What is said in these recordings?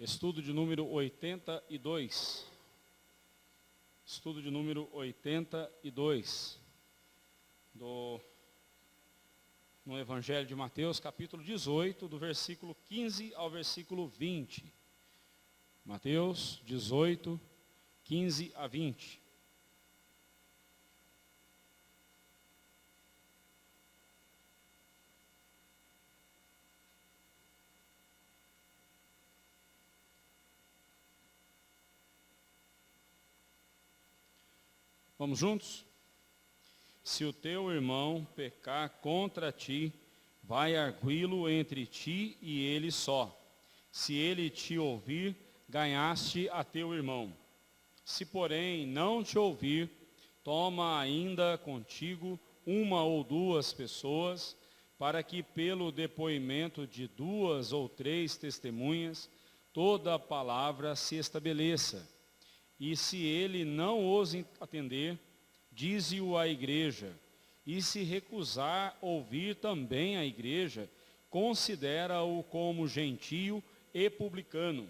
Estudo de número 82. Estudo de número 82. No Evangelho de Mateus, capítulo 18, do versículo 15 ao versículo 20. Mateus 18, 15 a 20. Vamos juntos? Se o teu irmão pecar contra ti, vai arguí-lo entre ti e ele só. Se ele te ouvir, ganhaste a teu irmão. Se, porém, não te ouvir, toma ainda contigo uma ou duas pessoas, para que pelo depoimento de 2 ou 3 testemunhas, toda a palavra se estabeleça. E se ele não ousa atender, dize-o à igreja. E se recusar ouvir também a igreja, considera-o como gentio e publicano.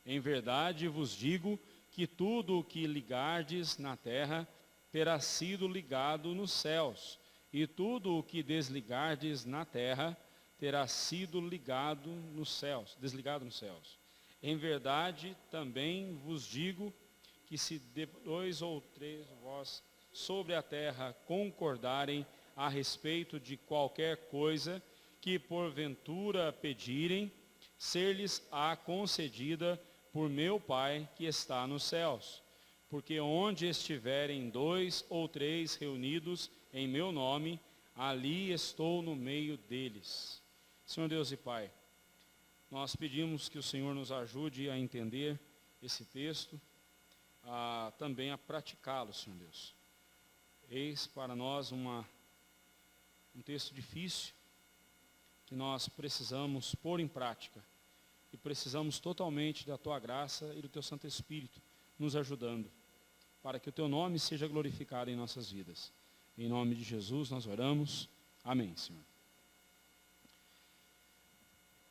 Em verdade vos digo que tudo o que ligardes na terra terá sido ligado nos céus, e tudo o que desligardes na terra terá sido ligado nos céus, desligado nos céus. Em verdade também vos digo que se 2 ou 3 vós sobre a terra concordarem a respeito de qualquer coisa que porventura pedirem, ser-lhes-á concedida por meu Pai que está nos céus. Porque onde estiverem 2 ou 3 reunidos em meu nome, ali estou no meio deles. Senhor Deus e Pai, nós pedimos que o Senhor nos ajude a entender esse texto, também a praticá-lo, Senhor Deus. Eis para nós um texto difícil, que nós precisamos pôr em prática, e precisamos totalmente da Tua graça e do Teu Santo Espírito nos ajudando, para que o Teu nome seja glorificado em nossas vidas. Em nome de Jesus nós oramos. Amém, Senhor.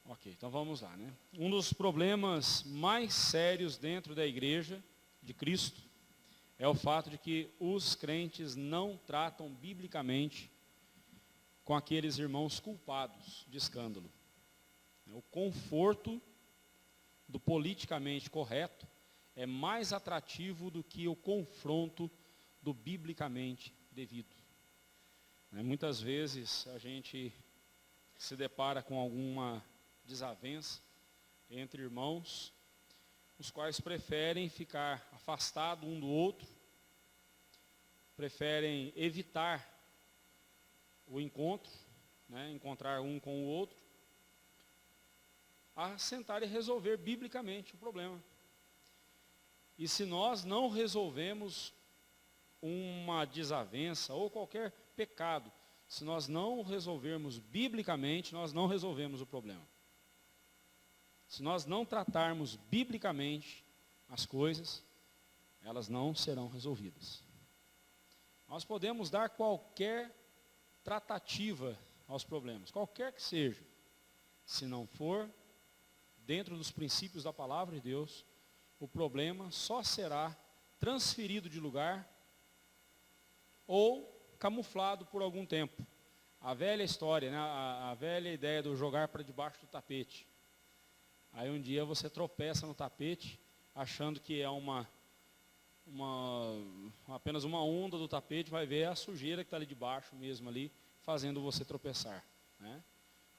Ok, então vamos lá, né? Um dos problemas mais sérios dentro da igreja de Cristo é o fato de que os crentes não tratam biblicamente com aqueles irmãos culpados de escândalo. O conforto do politicamente correto é mais atrativo do que o confronto do biblicamente devido. Muitas vezes a gente se depara com alguma desavença entre irmãos, os quais preferem ficar afastados um do outro, preferem evitar o encontro, encontrar um com o outro, a sentar e resolver biblicamente o problema. E se nós não resolvemos uma desavença ou qualquer pecado, se nós não resolvermos biblicamente, nós não resolvemos o problema. Se nós não tratarmos biblicamente as coisas, elas não serão resolvidas. Nós podemos dar qualquer tratativa aos problemas, qualquer que seja, se não for dentro dos princípios da palavra de Deus, o problema só será transferido de lugar ou camuflado por algum tempo. A velha história, a velha ideia do jogar para debaixo do tapete. Aí um dia você tropeça no tapete, achando que é apenas uma onda do tapete, vai ver a sujeira que está ali debaixo mesmo, ali, fazendo você tropeçar.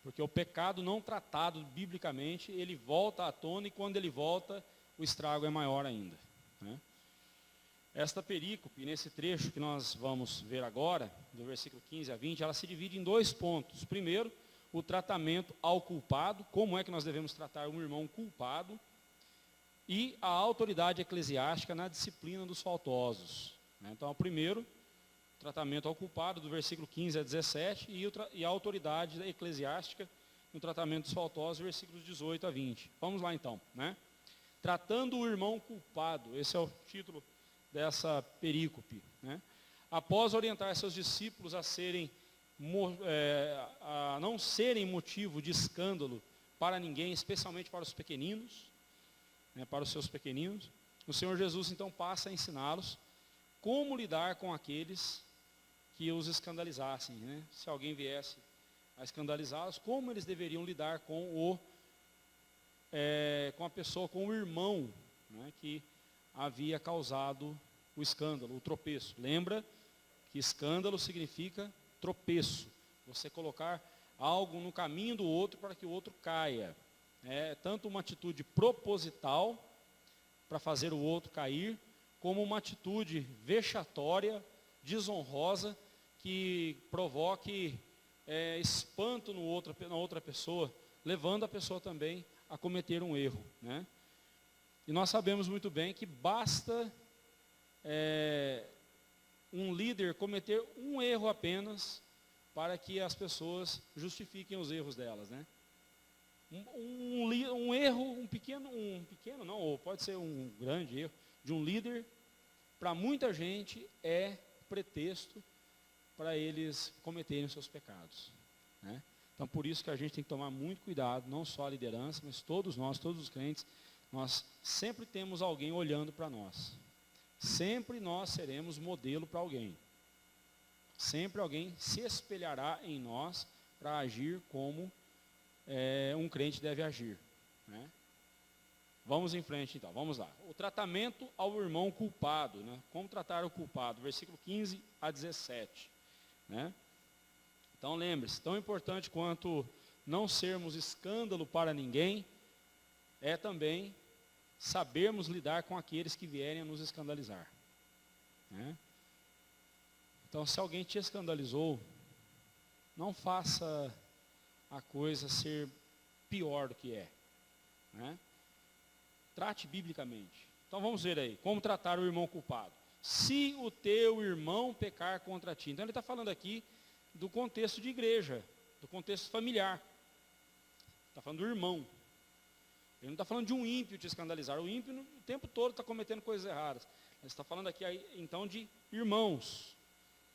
Porque o pecado não tratado biblicamente, ele volta à tona, e quando ele volta, o estrago é maior ainda. Esta perícope, nesse trecho que nós vamos ver agora, do versículo 15 a 20, ela se divide em 2 pontos. Primeiro, o tratamento ao culpado, como é que nós devemos tratar um irmão culpado, e a autoridade eclesiástica na disciplina dos faltosos. Então, o primeiro, tratamento ao culpado, do versículo 15 a 17, e a autoridade eclesiástica no tratamento dos faltosos, versículos 18 a 20. Vamos lá então, Tratando o irmão culpado, esse é o título dessa perícope. Após orientar seus discípulos a não serem motivo de escândalo para ninguém, especialmente para os pequeninos, né, para os seus pequeninos. O Senhor Jesus então passa a ensiná-los como lidar com aqueles que os escandalizassem, né? Se alguém viesse a escandalizá-los, como eles deveriam lidar com a pessoa, com o irmão, né, que havia causado o escândalo, o tropeço. Lembra que escândalo significa tropeço, você colocar algo no caminho do outro para que o outro caia. É tanto uma atitude proposital para fazer o outro cair, como uma atitude vexatória, desonrosa, que provoque espanto na outra pessoa, levando a pessoa também a cometer um erro, né? E nós sabemos muito bem que basta um líder cometer um erro apenas para que as pessoas justifiquem os erros delas, né? Um erro, um pequeno não, ou pode ser um grande erro de um líder, para muita gente é pretexto para eles cometerem os seus pecados, né? Então, por isso que a gente tem que tomar muito cuidado, não só a liderança, mas todos nós, todos os crentes, nós sempre temos alguém olhando para nós. Sempre nós seremos modelo para alguém. Sempre alguém se espelhará em nós para agir como um crente deve agir, né? Vamos em frente então, vamos lá. O tratamento ao irmão culpado, né? Como tratar o culpado, versículo 15 a 17, né? Então lembre-se, tão importante quanto não sermos escândalo para ninguém, é também sabermos lidar com aqueles que vierem a nos escandalizar, né? Então, se alguém te escandalizou, não faça a coisa ser pior do que é, né? Trate biblicamente. Então vamos ver aí, como tratar o irmão culpado. Se o teu irmão pecar contra ti. Então ele está falando aqui do contexto de igreja, do contexto familiar. Está falando do irmão. Ele não está falando de um ímpio te escandalizar. O ímpio o tempo todo está cometendo coisas erradas. Ele está falando aqui então de irmãos,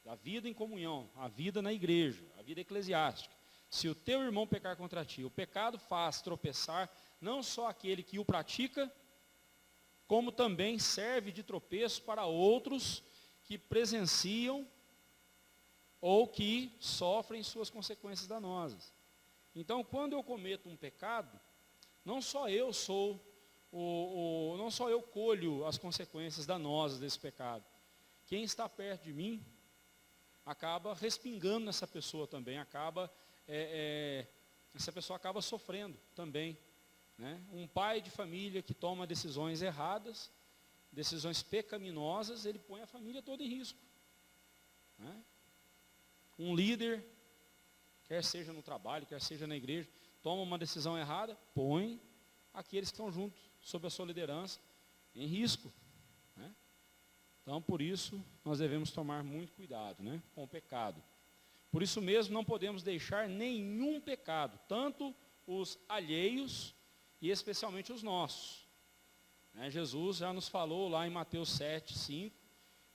da vida em comunhão, a vida na igreja, a vida eclesiástica. Se o teu irmão pecar contra ti, o pecado faz tropeçar não só aquele que o pratica, como também serve de tropeço para outros que presenciam ou que sofrem suas consequências danosas. Então, quando eu cometo um pecado, não só eu colho as consequências danosas desse pecado. Quem está perto de mim acaba respingando nessa pessoa também, essa pessoa acaba sofrendo também, né? Um pai de família que toma decisões erradas, decisões pecaminosas, ele põe a família toda em risco, né? Um líder, quer seja no trabalho, quer seja na igreja, toma uma decisão errada, põe aqueles que estão juntos, sob a sua liderança, em risco, né? Então, por isso, nós devemos tomar muito cuidado, né, com o pecado. Por isso mesmo, não podemos deixar nenhum pecado, tanto os alheios e especialmente os nossos, né? Jesus já nos falou lá em Mateus 7, 5,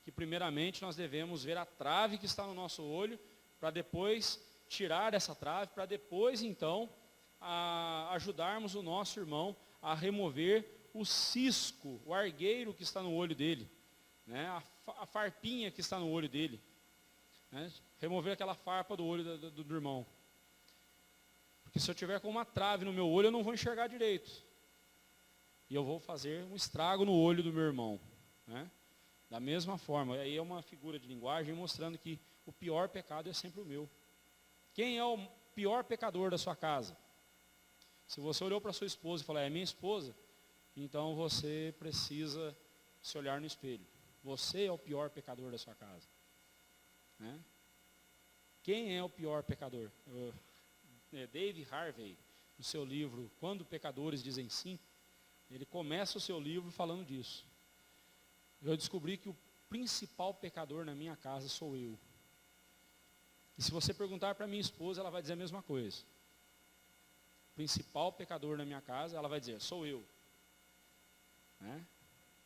que primeiramente nós devemos ver a trave que está no nosso olho, para depois tirar essa trave, para depois então ajudarmos o nosso irmão a remover o cisco, o argueiro que está no olho dele, né? A farpinha que está no olho dele, né? Remover aquela farpa do olho do irmão. Porque se eu tiver com uma trave no meu olho, eu não vou enxergar direito. E eu vou fazer um estrago no olho do meu irmão, né? Da mesma forma, aí é uma figura de linguagem mostrando que o pior pecado é sempre o meu. Quem é o pior pecador da sua casa? Se você olhou para sua esposa e falou, é minha esposa, então você precisa se olhar no espelho. Você é o pior pecador da sua casa, né? Quem é o pior pecador? Dave Harvey, no seu livro Quando Pecadores Dizem Sim, ele começa o seu livro falando disso. Eu descobri que o principal pecador na minha casa sou eu. E se você perguntar para minha esposa, ela vai dizer a mesma coisa. O principal pecador na minha casa, ela vai dizer, sou eu, né?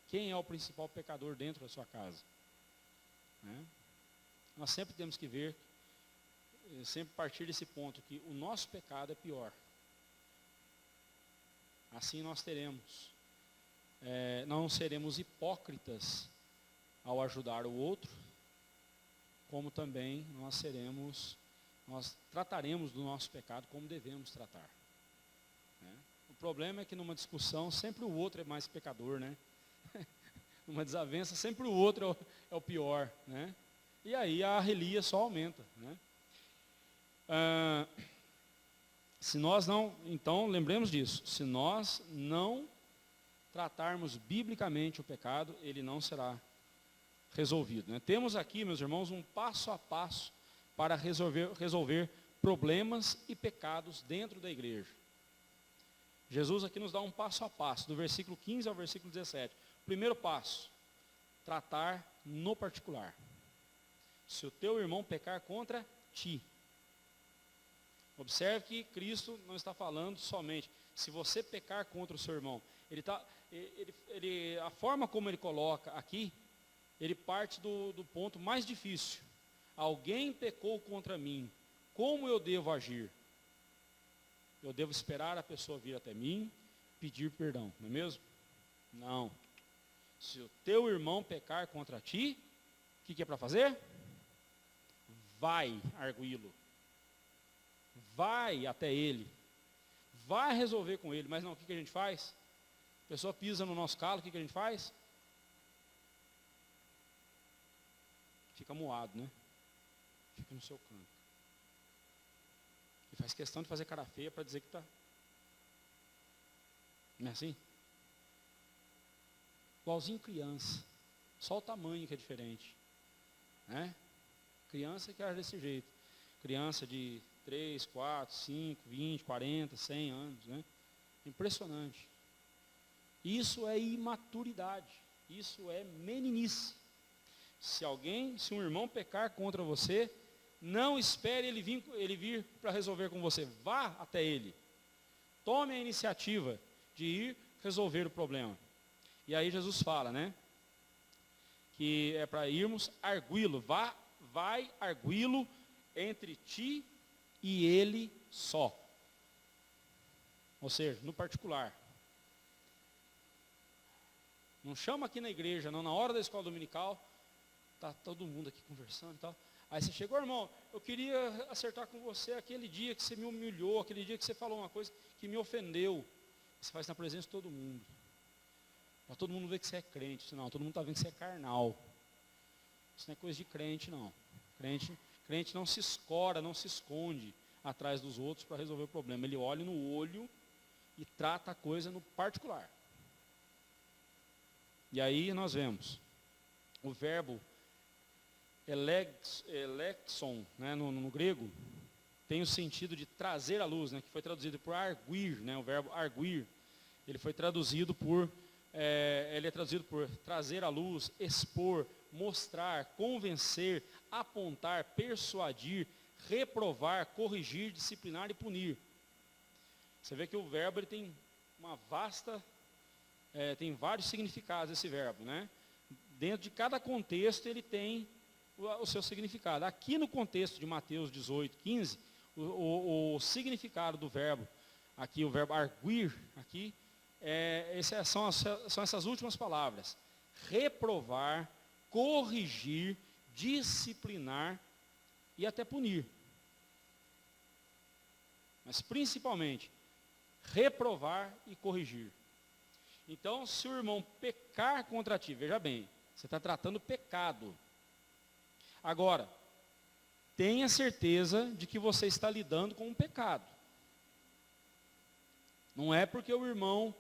Quem é o principal pecador dentro da sua casa, né? Nós sempre temos que ver, sempre partir desse ponto, que o nosso pecado é pior. Assim nós teremos não seremos hipócritas ao ajudar o outro, como também nós trataremos do nosso pecado como devemos tratar. Né? O problema é que numa discussão sempre o outro é mais pecador, né? Numa desavença sempre o outro é o pior, né? E aí a relia só aumenta, né? Se nós não, então lembremos disso, se nós não tratarmos biblicamente o pecado, ele não será resolvido, né? Temos aqui, meus irmãos, um passo a passo para resolver problemas e pecados dentro da igreja. Jesus aqui nos dá um passo a passo, do versículo 15 ao versículo 17. Primeiro passo, tratar no particular. Se o teu irmão pecar contra ti. Observe que Cristo não está falando somente, se você pecar contra o seu irmão. A forma como ele coloca aqui, ele parte do ponto mais difícil. Alguém pecou contra mim, como eu devo agir? Eu devo esperar a pessoa vir até mim, pedir perdão, não é mesmo? Não. Se o teu irmão pecar contra ti, o que é para fazer? Vai arguí-lo. Vai até ele. Vai resolver com ele. Mas não, o que a gente faz? A pessoa pisa no nosso calo, o que a gente faz? Fica moado, né? Fica no seu canto. E faz questão de fazer cara feia para dizer que está. Não é assim? Igualzinho criança. Só o tamanho que é diferente. Né? Criança que age desse jeito. Criança de 3, 4, 5, 20, 40, 100 anos. Né? Impressionante. Isso é imaturidade. Isso é meninice. Se um irmão pecar contra você, não espere ele vir para resolver com você. Vá até ele. Tome a iniciativa de ir resolver o problema. E aí Jesus fala, né? Que é para irmos arguí-lo. Vai arguí-lo entre ti e ele só. Ou seja, no particular. Não chama aqui na igreja, não. Na hora da escola dominical, está todo mundo aqui conversando e tal. Aí você chegou, irmão, eu queria acertar com você aquele dia que você me humilhou, aquele dia que você falou uma coisa que me ofendeu. Você faz na presença de todo mundo. Para todo mundo ver que você é crente. Não, todo mundo está vendo que você é carnal. Isso não é coisa de crente, não. Crente não se escora, não se esconde atrás dos outros para resolver o problema. Ele olha no olho e trata a coisa no particular. E aí nós vemos o verbo elexon, né, no grego, tem o sentido de trazer à luz, né, que foi traduzido por arguir, né, o verbo arguir. Ele foi traduzido por trazer à luz, expor, mostrar, convencer, apontar, persuadir, reprovar, corrigir, disciplinar e punir. Você vê que o verbo ele tem uma vasta, tem vários significados esse verbo, né? Dentro de cada contexto ele tem o seu significado. Aqui no contexto de Mateus 18, 15, o significado do verbo, aqui o verbo arguir, aqui, são essas últimas palavras. Reprovar, corrigir, disciplinar e até punir. Mas principalmente, reprovar e corrigir. Então, se o irmão pecar contra ti, veja bem, você está tratando pecado. Agora, tenha certeza de que você está lidando com um pecado. Não é porque o irmão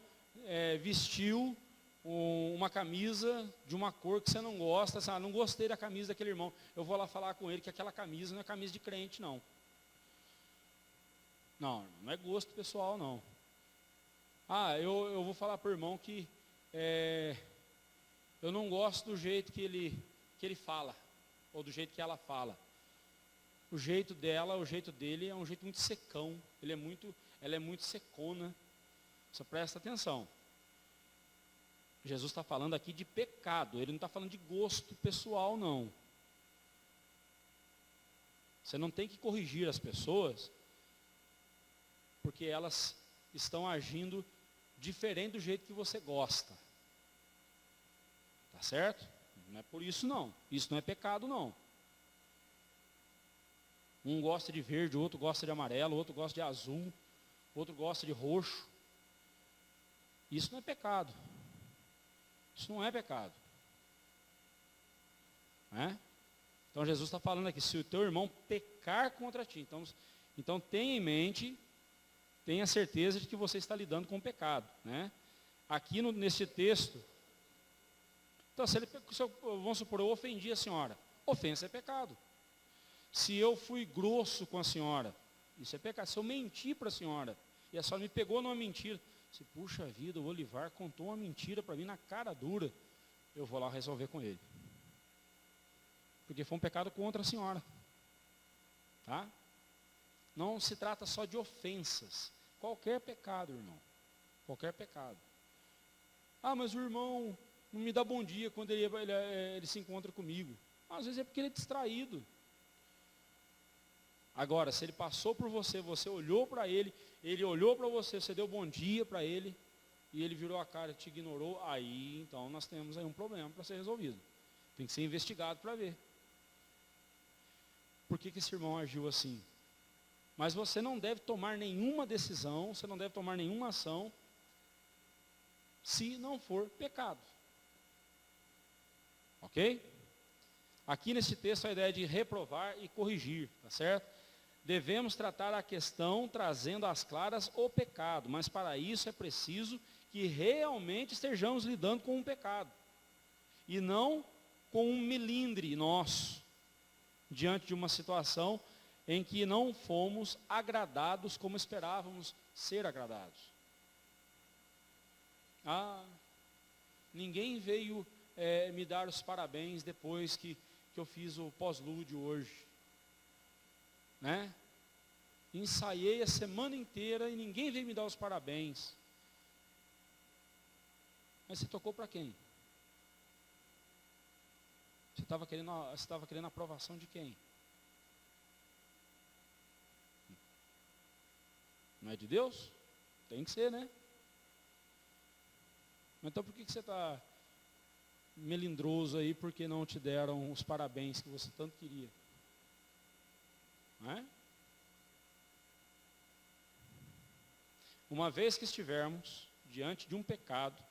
vestiu uma camisa de uma cor que você não gosta, assim, não gostei da camisa daquele irmão, eu vou lá falar com ele que aquela camisa não é camisa de crente, não. Não é gosto pessoal, não. Eu vou falar para o irmão que eu não gosto do jeito que ele fala, ou do jeito que ela fala. O jeito dela, o jeito dele é um jeito muito secão, ela é muito secona. Só presta atenção. Jesus está falando aqui de pecado, ele não está falando de gosto pessoal, não. Você não tem que corrigir as pessoas, porque elas estão agindo diferente do jeito que você gosta. Tá certo? Não é por isso não. Isso não é pecado não. Um gosta de verde, outro gosta de amarelo, outro gosta de azul, outro gosta de roxo. Isso não é pecado. Isso não é pecado. Né? Então Jesus está falando aqui, se o teu irmão pecar contra ti, então tenha em mente, tenha certeza de que você está lidando com o pecado. Né? Aqui nesse texto, então vamos supor, eu ofendi a senhora, ofensa é pecado. Se eu fui grosso com a senhora, isso é pecado. Se eu menti para a senhora, e a senhora me pegou numa mentira, se puxa vida, o Olivar contou uma mentira para mim na cara dura, eu vou lá resolver com ele. Porque foi um pecado contra a senhora. Tá? Não se trata só de ofensas. Qualquer pecado, irmão. Qualquer pecado. Ah, mas o irmão não me dá bom dia quando ele se encontra comigo. Às vezes é porque ele é distraído. Agora, se ele passou por você, você olhou para ele, ele olhou para você, você deu bom dia para ele, e ele virou a cara e te ignorou, aí então nós temos aí um problema para ser resolvido. Tem que ser investigado para ver. Por que esse irmão agiu assim? Mas você não deve tomar nenhuma decisão, você não deve tomar nenhuma ação, se não for pecado. Ok? Aqui nesse texto a ideia de reprovar e corrigir, tá certo? Devemos tratar a questão trazendo às claras o pecado, mas para isso é preciso que realmente estejamos lidando com um pecado, e não com um melindre nosso, diante de uma situação em que não fomos agradados como esperávamos ser agradados. Ah, ninguém veio me dar os parabéns depois que eu fiz o pós-lúdio hoje. Né? Ensaiei a semana inteira e ninguém veio me dar os parabéns. Mas você tocou para quem? Você estava querendo a aprovação de quem? Não é de Deus? Tem que ser, né? Então por que você está melindroso aí porque não te deram os parabéns que você tanto queria? Não é? Uma vez que estivermos diante de um pecado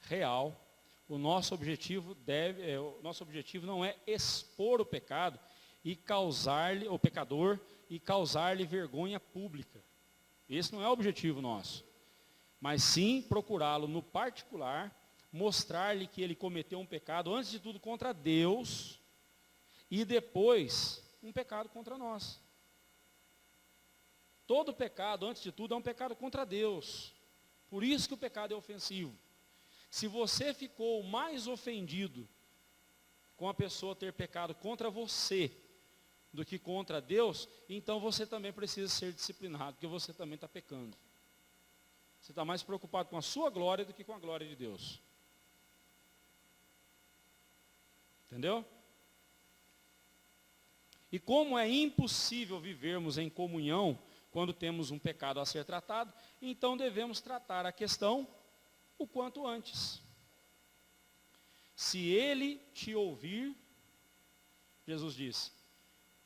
real, o nosso objetivo não é expor o pecado e causar-lhe, o pecador, e causar-lhe vergonha pública. Esse não é o objetivo nosso. Mas sim procurá-lo no particular, mostrar-lhe que ele cometeu um pecado, antes de tudo contra Deus, e depois um pecado contra nós. Todo pecado, antes de tudo, é um pecado contra Deus. Por isso que o pecado é ofensivo. Se você ficou mais ofendido com a pessoa ter pecado contra você do que contra Deus, então você também precisa ser disciplinado, porque você também está pecando. Você está mais preocupado com a sua glória do que com a glória de Deus. Entendeu? E como é impossível vivermos em comunhão quando temos um pecado a ser tratado, então devemos tratar a questão o quanto antes. Se ele te ouvir, Jesus disse,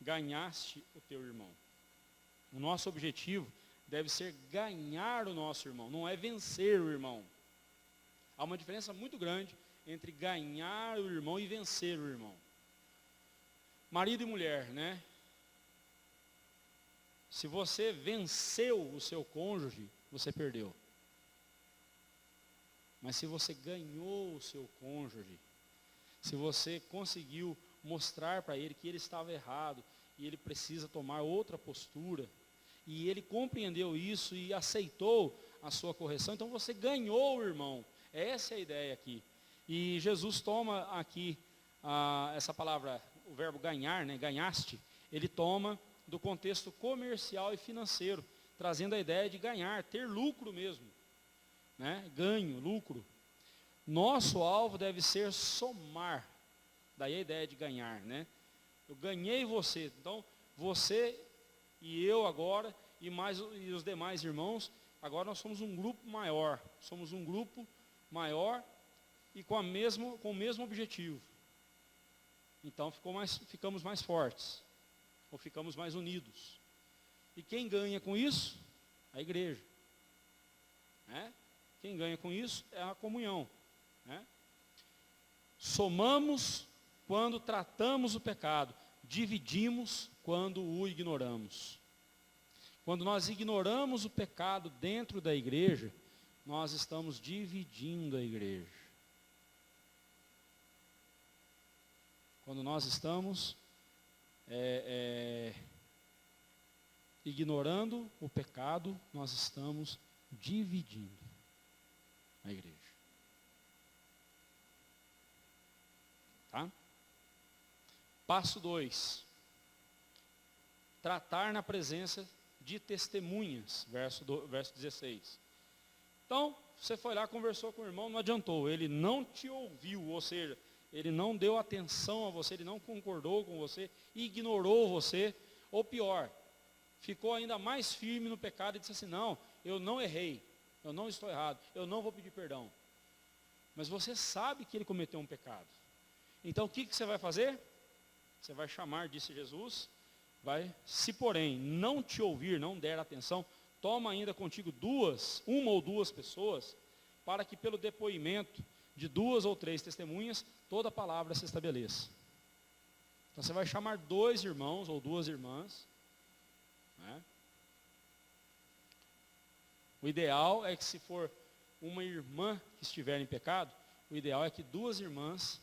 ganhaste o teu irmão. O nosso objetivo deve ser ganhar o nosso irmão, não é vencer o irmão. Há uma diferença muito grande entre ganhar o irmão e vencer o irmão. Marido e mulher, né? Se você venceu o seu cônjuge, você perdeu. Mas se você ganhou o seu cônjuge, se você conseguiu mostrar para ele que ele estava errado e ele precisa tomar outra postura, e ele compreendeu isso e aceitou a sua correção, então você ganhou o irmão. Essa é a ideia aqui. E Jesus toma aqui essa palavra, o verbo ganhar, né, ganhaste, ele toma do contexto comercial e financeiro, trazendo a ideia de ganhar, ter lucro mesmo. Né? Ganho, lucro. Nosso alvo deve ser somar. Daí a ideia de ganhar, né? Eu ganhei você, então você e eu agora e os demais irmãos, agora nós somos um grupo maior. Somos um grupo maior e com o mesmo objetivo. Então ficamos mais fortes, ou ficamos mais unidos. E quem ganha com isso? A igreja. Né? Quem ganha com isso é a comunhão. Né? Somamos quando tratamos o pecado, dividimos quando o ignoramos. Quando nós ignoramos o pecado dentro da igreja, nós estamos dividindo a igreja. Quando nós estamos ignorando o pecado, nós estamos dividindo a igreja. Tá? Passo 2. Tratar na presença de testemunhas, verso 16. Então, você foi lá, conversou com o irmão, não adiantou, ele não te ouviu, ou seja, ele não deu atenção a você, ele não concordou com você, ignorou você, ou pior, ficou ainda mais firme no pecado e disse assim, não, eu não errei, eu não estou errado, eu não vou pedir perdão. Mas você sabe que ele cometeu um pecado. Então o que você vai fazer? Você vai chamar, disse Jesus, se porém não te ouvir, não der atenção, toma ainda contigo uma ou duas pessoas, para que pelo depoimento de 2 ou 3 testemunhas, toda palavra se estabeleça. Então você vai chamar 2 irmãos ou 2 irmãs. Né? O ideal é que se for uma irmã que estiver em pecado, o ideal é que 2 irmãs,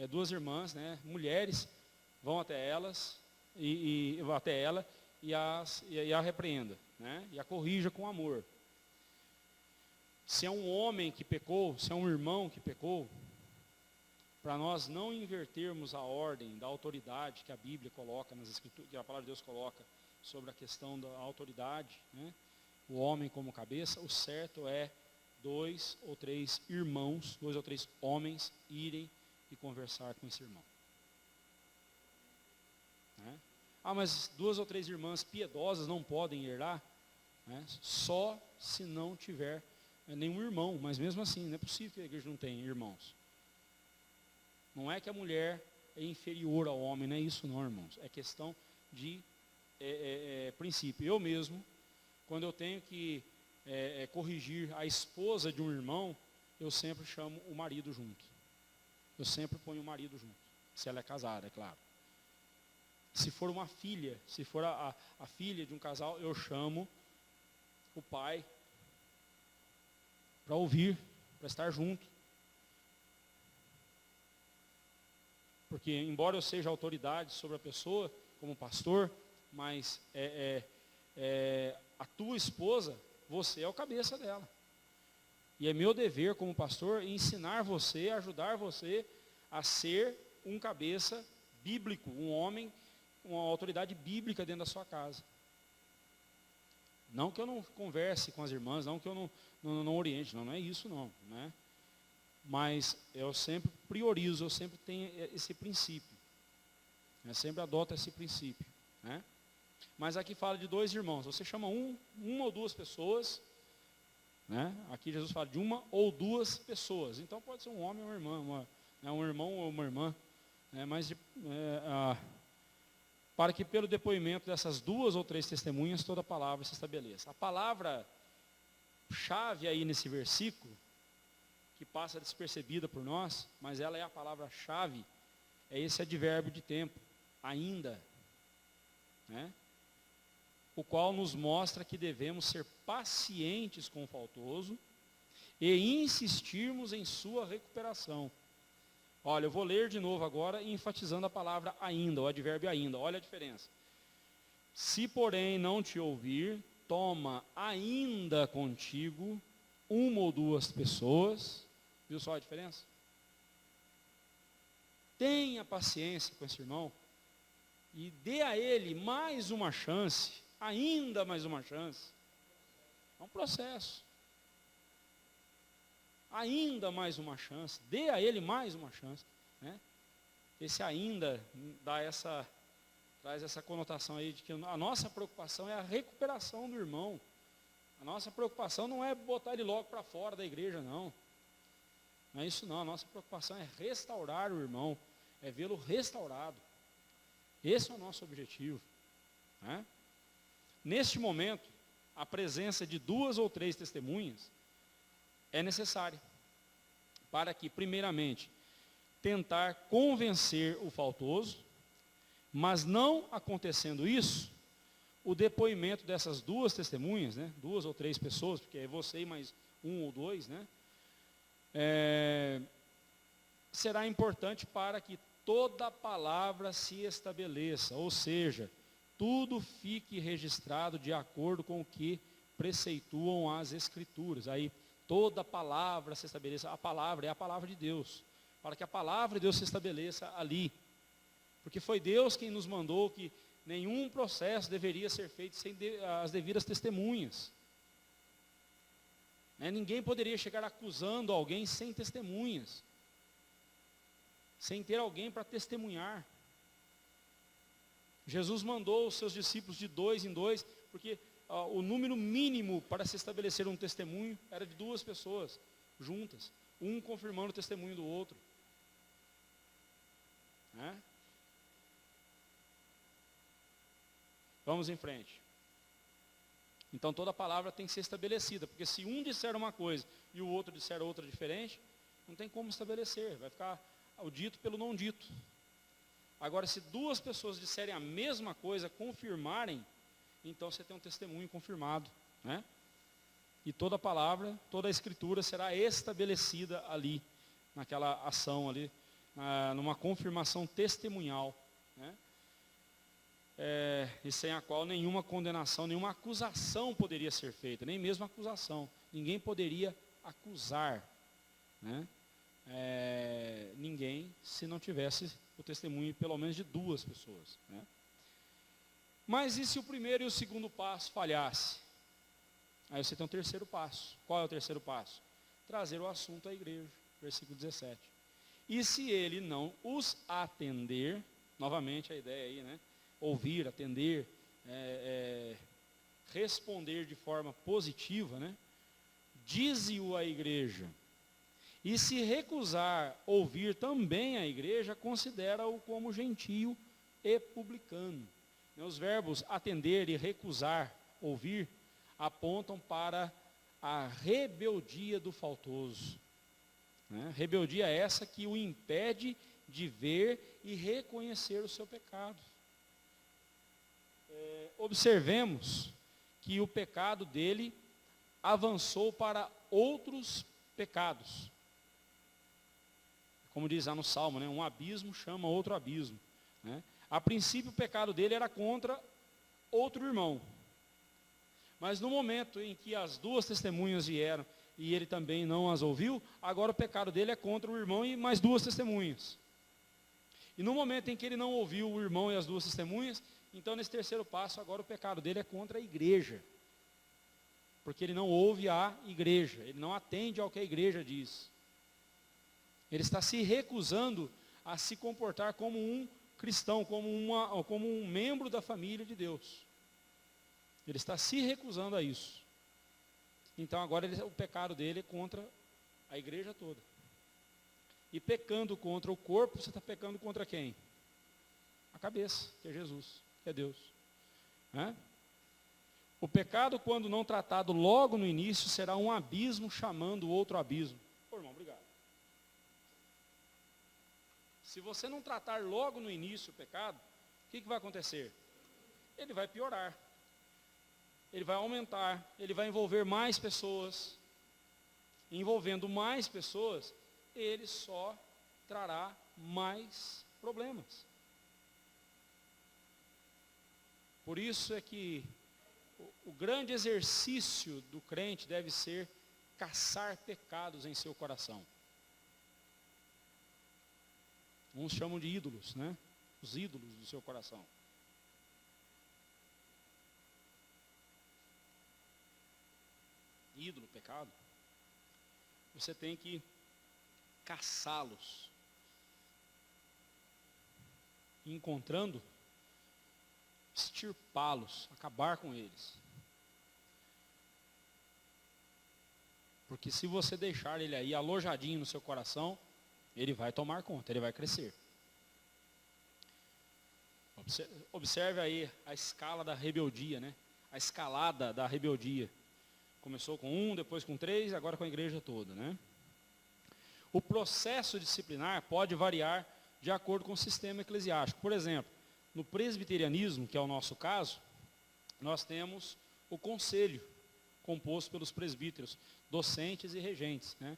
2 irmãs, né, mulheres, vão até elas até ela e a repreenda, né, e a corrija com amor. Se é um homem que pecou, se é um irmão que pecou, para nós não invertermos a ordem da autoridade que a Bíblia coloca nas Escrituras, que a palavra de Deus coloca sobre a questão da autoridade, né, o homem como cabeça, o certo é 2 ou 3 irmãos, 2 ou 3 homens irem e conversar com esse irmão. Né? Mas 2 ou 3 irmãs piedosas não podem ir lá, né? Só se não tiver nenhum irmão, mas mesmo assim, não é possível que a igreja não tenha irmãos. Não é que a mulher é inferior ao homem, não é isso não, irmãos. É questão de princípio. Eu mesmo, quando eu tenho que corrigir a esposa de um irmão, eu sempre chamo o marido junto. Eu sempre ponho o marido junto, se ela é casada, é claro. Se for uma filha, se for a filha de um casal, eu chamo o pai para ouvir, para estar junto. Porque, embora eu seja autoridade sobre a pessoa, como pastor, mas a tua esposa, você é o cabeça dela. E é meu dever como pastor ensinar você, ajudar você a ser um cabeça bíblico, um homem com uma autoridade bíblica dentro da sua casa. Não que eu não converse com as irmãs, não que eu não oriente, não é isso não, né? Mas eu sempre priorizo, eu sempre tenho esse princípio. Eu sempre adoto esse princípio, né? Mas aqui fala de 2 irmãos, você chama uma ou 2 pessoas, né? Aqui Jesus fala de 1 ou 2 pessoas, então pode ser um homem ou uma irmã, um irmão ou uma irmã, né? Mas para que pelo depoimento dessas 2 ou 3 testemunhas, toda palavra se estabeleça. A palavra-chave aí nesse versículo, que passa despercebida por nós, mas ela é a palavra-chave, é esse advérbio de tempo, ainda, né? O qual nos mostra que devemos ser pacientes com o faltoso e insistirmos em sua recuperação. Olha, eu vou ler de novo agora, enfatizando a palavra ainda, o advérbio ainda, olha a diferença. Se, porém, não te ouvir, toma ainda contigo 1 ou 2 pessoas, viu só a diferença? Tenha paciência com esse irmão e dê a ele mais uma chance, ainda mais uma chance. É um processo. Ainda mais uma chance, dê a ele mais uma chance, né? Esse ainda traz essa conotação aí de que a nossa preocupação é a recuperação do irmão, A nossa preocupação não é botar ele logo para fora da igreja, não. Não é isso não, a nossa preocupação é restaurar o irmão, é vê-lo restaurado. Esse é o nosso objetivo, né? Neste momento, a presença de 2 ou 3 testemunhas é necessária, para que, primeiramente, tentar convencer o faltoso, mas não acontecendo isso, o depoimento dessas 2 testemunhas, né, 2 ou 3 pessoas, porque é você e mais 1 ou 2, né, será importante para que toda palavra se estabeleça, ou seja, tudo fique registrado de acordo com o que preceituam as Escrituras. Aí toda palavra se estabeleça, a palavra é a palavra de Deus, para que a palavra de Deus se estabeleça ali. Porque foi Deus quem nos mandou que nenhum processo deveria ser feito sem as devidas testemunhas. Ninguém poderia chegar acusando alguém sem testemunhas, sem ter alguém para testemunhar. Jesus mandou os seus discípulos de 2 em 2, porque o número mínimo para se estabelecer um testemunho era de 2 pessoas juntas, um confirmando o testemunho do outro. Vamos em frente. Então toda palavra tem que ser estabelecida, porque se um disser uma coisa e o outro disser outra diferente, não tem como estabelecer, vai ficar o dito pelo não dito. Agora, se 2 pessoas disserem a mesma coisa, confirmarem, então você tem um testemunho confirmado, né? E toda palavra, toda a escritura será estabelecida ali, naquela ação ali, numa confirmação testemunhal, né? E sem a qual nenhuma condenação, nenhuma acusação poderia ser feita, nem mesmo acusação. Ninguém poderia acusar, né? Ninguém, se não tivesse o testemunho pelo menos de 2 pessoas, né? Mas e se o primeiro e o segundo passo falhasse? Aí você tem um terceiro passo. Qual é o terceiro passo? Trazer o assunto à igreja, versículo 17. E se ele não os atender, novamente a ideia aí, né? Ouvir, atender, responder de forma positiva, né? Dize-o à igreja. E se recusar ouvir também a igreja, considera-o como gentio e publicano. Os verbos atender e recusar ouvir apontam para a rebeldia do faltoso. Rebeldia essa que o impede de ver e reconhecer o seu pecado. Observemos que o pecado dele avançou para outros pecados. Como diz lá no Salmo, né? Um abismo chama outro abismo, né? A princípio o pecado dele era contra outro irmão. Mas no momento em que as 2 testemunhas vieram e ele também não as ouviu, agora o pecado dele é contra o irmão e mais 2 testemunhas. E no momento em que ele não ouviu o irmão e as 2 testemunhas, então nesse terceiro passo agora o pecado dele é contra a igreja. Porque ele não ouve a igreja, ele não atende ao que a igreja diz. Ele está se recusando a se comportar como um cristão, como um membro da família de Deus. Ele está se recusando a isso. Então agora o pecado dele é contra a igreja toda. E pecando contra o corpo, você está pecando contra quem? A cabeça, que é Jesus, que é Deus. O pecado, quando não tratado logo no início, será um abismo chamando outro abismo. Pô, irmão, obrigado. Se você não tratar logo no início o pecado, o que vai acontecer? Ele vai piorar. Ele vai aumentar, ele vai envolver mais pessoas. Envolvendo mais pessoas, ele só trará mais problemas. Por isso é que o grande exercício do crente deve ser caçar pecados em seu coração. Uns chamam de ídolos, né? Os ídolos do seu coração. Ídolo, pecado. Você tem que caçá-los. Encontrando, extirpá-los, acabar com eles. Porque se você deixar ele aí alojadinho no seu coração, ele vai tomar conta, ele vai crescer. Observe aí a escala da rebeldia, né? A escalada da rebeldia. Começou com 1, depois com 3, agora com a igreja toda, né? O processo disciplinar pode variar de acordo com o sistema eclesiástico. Por exemplo, no presbiterianismo, que é o nosso caso, nós temos o conselho, composto pelos presbíteros, docentes e regentes, né?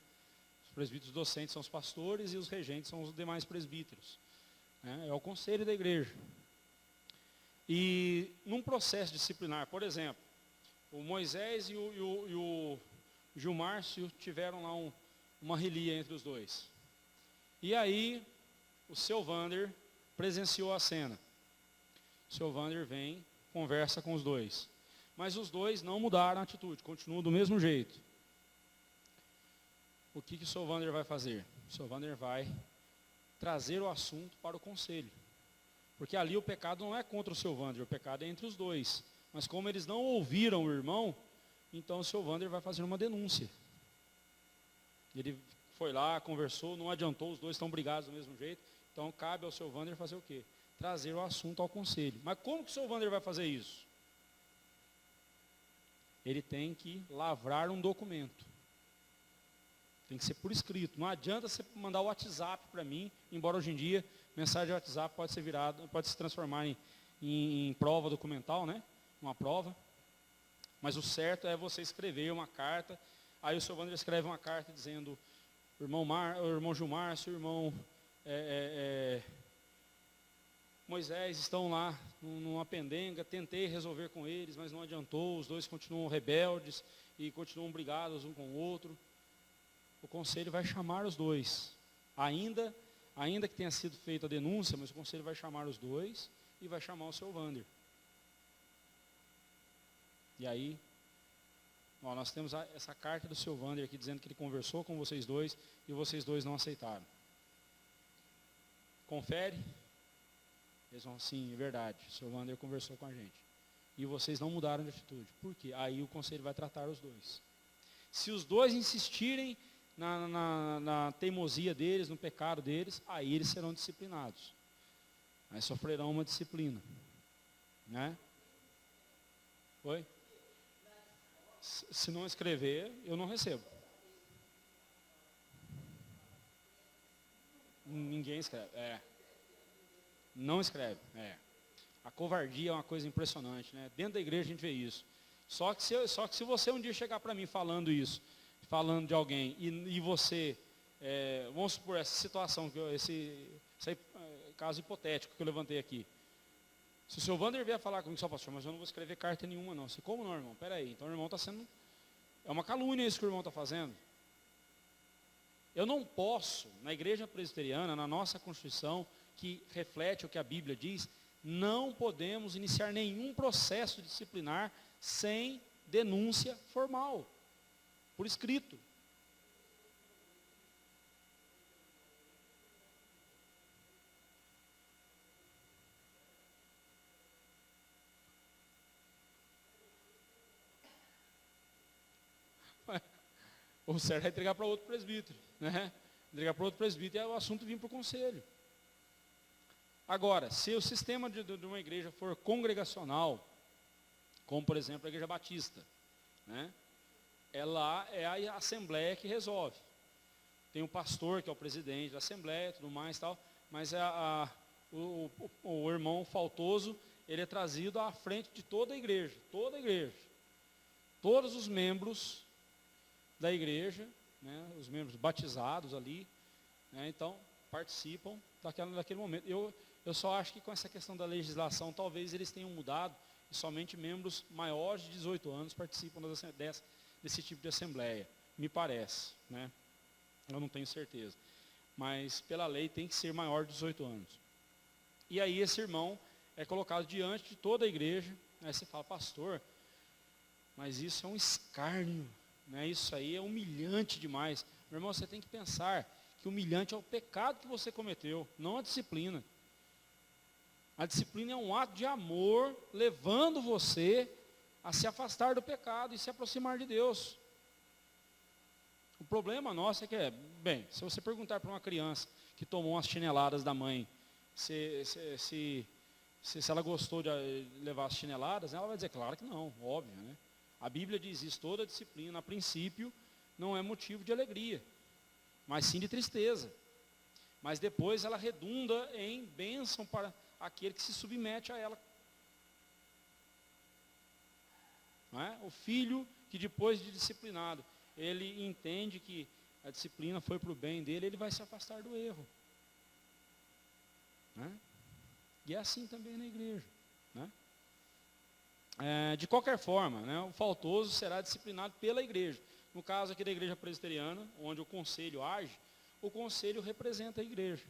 Os presbíteros docentes são os pastores e os regentes são os demais presbíteros, né? É o conselho da igreja. E num processo disciplinar, por exemplo, o Moisés e o Gilmárcio tiveram lá uma relia entre os dois. E aí, o seu Vander presenciou a cena. O seu Vander vem, conversa com os dois. Mas os dois não mudaram a atitude, continuam do mesmo jeito. O que o seu Vander vai fazer? O seu Vander vai trazer o assunto para o conselho. Porque ali o pecado não é contra o seu Vander, o pecado é entre os dois. Mas como eles não ouviram o irmão, então o seu Vander vai fazer uma denúncia. Ele foi lá, conversou, não adiantou, os dois estão brigados do mesmo jeito. Então cabe ao seu Vander fazer o quê? Trazer o assunto ao conselho. Mas como que o seu Vander vai fazer isso? Ele tem que lavrar um documento. Tem que ser por escrito. Não adianta você mandar o WhatsApp para mim, embora hoje em dia mensagem de WhatsApp pode ser pode se transformar em prova documental, né? Uma prova. Mas o certo é você escrever uma carta. Aí o seu Wander escreve uma carta dizendo: o irmão Gilmárcio, o irmão Moisés estão lá numa pendenga, tentei resolver com eles, mas não adiantou, os dois continuam rebeldes e continuam brigados um com o outro. O conselho vai chamar os dois, ainda que tenha sido feita a denúncia, mas o conselho vai chamar os dois e vai chamar o seu Wander. E aí, nós temos essa carta do seu Wander aqui dizendo que ele conversou com vocês dois e vocês dois não aceitaram. Confere. Eles vão, sim, é verdade, o seu Wander conversou com a gente. E vocês não mudaram de atitude. Por quê? Aí o conselho vai tratar os dois. Se os dois insistirem na teimosia deles, no pecado deles, aí eles serão disciplinados. Aí sofrerão uma disciplina. Né? Oi? Se não escrever, eu não recebo. Ninguém escreve. Não escreve. A covardia é uma coisa impressionante, né? Dentro da igreja a gente vê isso. Só que se você um dia chegar para mim falando isso, falando de alguém, e você, vamos supor essa situação, esse caso hipotético que eu levantei aqui. Se o seu Wander vier falar comigo, só pastor, mas eu não vou escrever carta nenhuma não. Você, como não, irmão? Peraí, então o irmão está sendo, é uma calúnia isso que o irmão está fazendo. Eu não posso, na igreja presbiteriana, na nossa Constituição, que reflete o que a Bíblia diz, não podemos iniciar nenhum processo disciplinar sem denúncia formal, por escrito. O certo é entregar para outro presbítero, né? Entregar para outro presbítero e o assunto vir para o conselho. Agora, se o sistema de uma igreja for congregacional, como por exemplo a igreja batista, né? Ela é a assembleia que resolve. Tem o pastor que é o presidente da assembleia, tudo mais tal, mas o irmão faltoso, ele é trazido à frente de toda a igreja, todos os membros da igreja, né, os membros batizados ali, né, então participam daquele momento. Eu só acho que com essa questão da legislação, talvez eles tenham mudado e somente membros maiores de 18 anos participam desse tipo de assembleia, me parece, né? Eu não tenho certeza, mas pela lei tem que ser maior de 18 anos. E aí esse irmão é colocado diante de toda a igreja, aí você fala, pastor, mas isso é um escárnio, né? Isso aí é humilhante demais. Meu irmão, você tem que pensar que humilhante é o pecado que você cometeu, não a disciplina. A disciplina é um ato de amor, levando você a se afastar do pecado e se aproximar de Deus. O problema nosso é que, se você perguntar para uma criança que tomou umas chineladas da mãe, se ela gostou de levar as chineladas, ela vai dizer, claro que não, óbvio, né? A Bíblia diz isso, toda disciplina, a princípio, não é motivo de alegria, mas sim de tristeza. Mas depois ela redunda em bênção para aquele que se submete a ela. Não é? O filho que depois de disciplinado, ele entende que a disciplina foi para o bem dele, ele vai se afastar do erro. Né? E é assim também na igreja. Né? De qualquer forma, né, o faltoso será disciplinado pela igreja. No caso aqui da igreja presbiteriana, onde o conselho age, o conselho representa a igreja.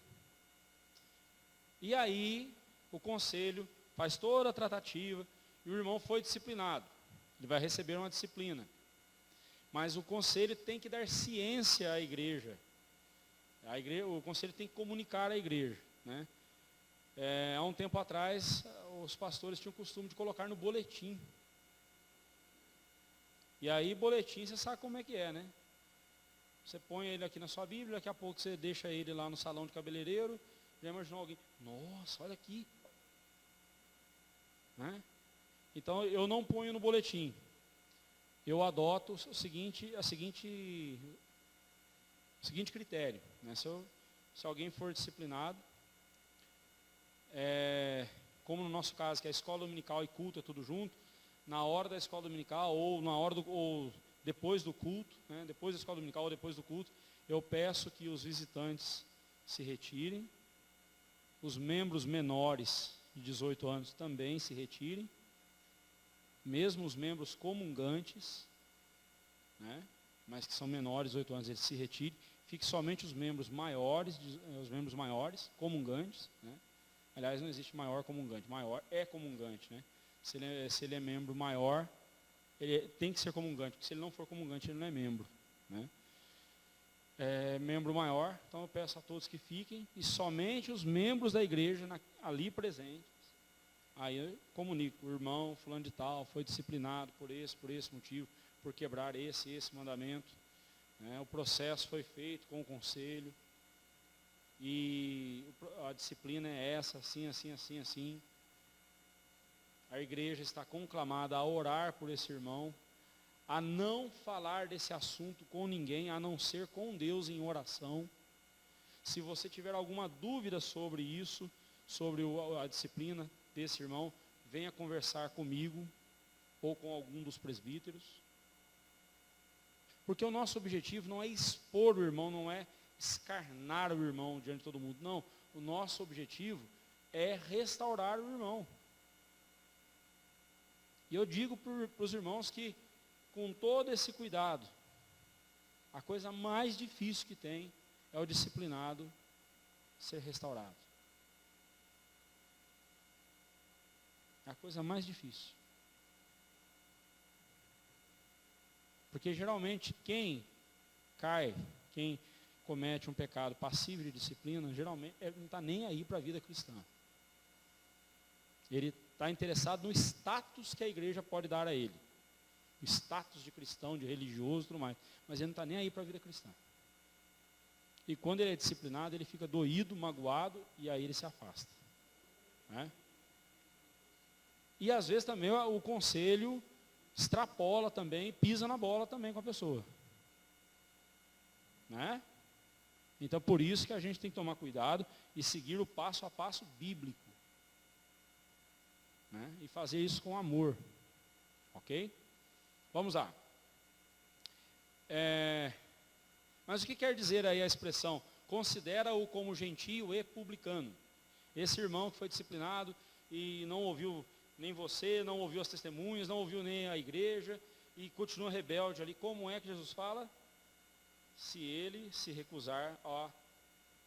E aí, o conselho faz toda a tratativa, e o irmão foi disciplinado. Ele vai receber uma disciplina. Mas o conselho tem que dar ciência à igreja. O conselho tem que comunicar à igreja. Né? Há um tempo atrás, os pastores tinham o costume de colocar no boletim. E aí, boletim, você sabe como é que é, né? Você põe ele aqui na sua Bíblia, daqui a pouco você deixa ele lá no salão de cabeleireiro. Já imaginou alguém? Nossa, olha aqui. Né? Então, eu não ponho no boletim. Eu adoto o seguinte critério. Né? Se alguém for disciplinado, como no nosso caso, que é a escola dominical e culto é tudo junto, na hora da escola dominical ou depois do culto, né? Depois da escola dominical ou depois do culto, eu peço que os visitantes se retirem, os membros menores de 18 anos também se retirem, mesmo os membros comungantes, né? Mas que são menores de 18 anos, eles se retirem, fique somente os membros maiores, comungantes, né? Aliás, não existe maior comungante, maior é comungante, né? Se ele é membro maior, ele tem que ser comungante, porque se ele não for comungante, ele não é membro. Né? Membro maior, então eu peço a todos que fiquem, e somente os membros da igreja ali presentes, aí eu comunico, o irmão fulano de tal foi disciplinado por esse motivo, por quebrar esse mandamento. Né? O processo foi feito com o conselho, e a disciplina é essa, assim, assim, assim, assim. A igreja está conclamada a orar por esse irmão, a não falar desse assunto com ninguém, a não ser com Deus em oração. Se você tiver alguma dúvida sobre isso, sobre a disciplina desse irmão, venha conversar comigo ou com algum dos presbíteros. Porque o nosso objetivo não é expor o irmão, não é escarnar o irmão diante de todo mundo. Não, o nosso objetivo é restaurar o irmão. E eu digo para os irmãos que, com todo esse cuidado, a coisa mais difícil que tem é o disciplinado ser restaurado. É a coisa mais difícil. Porque geralmente quem cai, quem comete um pecado passivo de disciplina, geralmente ele não está nem aí para a vida cristã. Ele está interessado no status que a igreja pode dar a ele. O status de cristão, de religioso e tudo mais. Mas ele não está nem aí para a vida cristã. E quando ele é disciplinado, ele fica doído, magoado, e aí ele se afasta. Né? E às vezes também o conselho extrapola também, pisa na bola também com a pessoa. Né? Então por isso que a gente tem que tomar cuidado e seguir o passo a passo bíblico. Né? E fazer isso com amor. Ok? Vamos lá. Mas o que quer dizer aí a expressão? Considera-o como gentio e publicano. Esse irmão que foi disciplinado e não ouviu nem você, não ouviu as testemunhas, não ouviu nem a igreja e continua rebelde ali. Como é que Jesus fala? Se ele se recusar a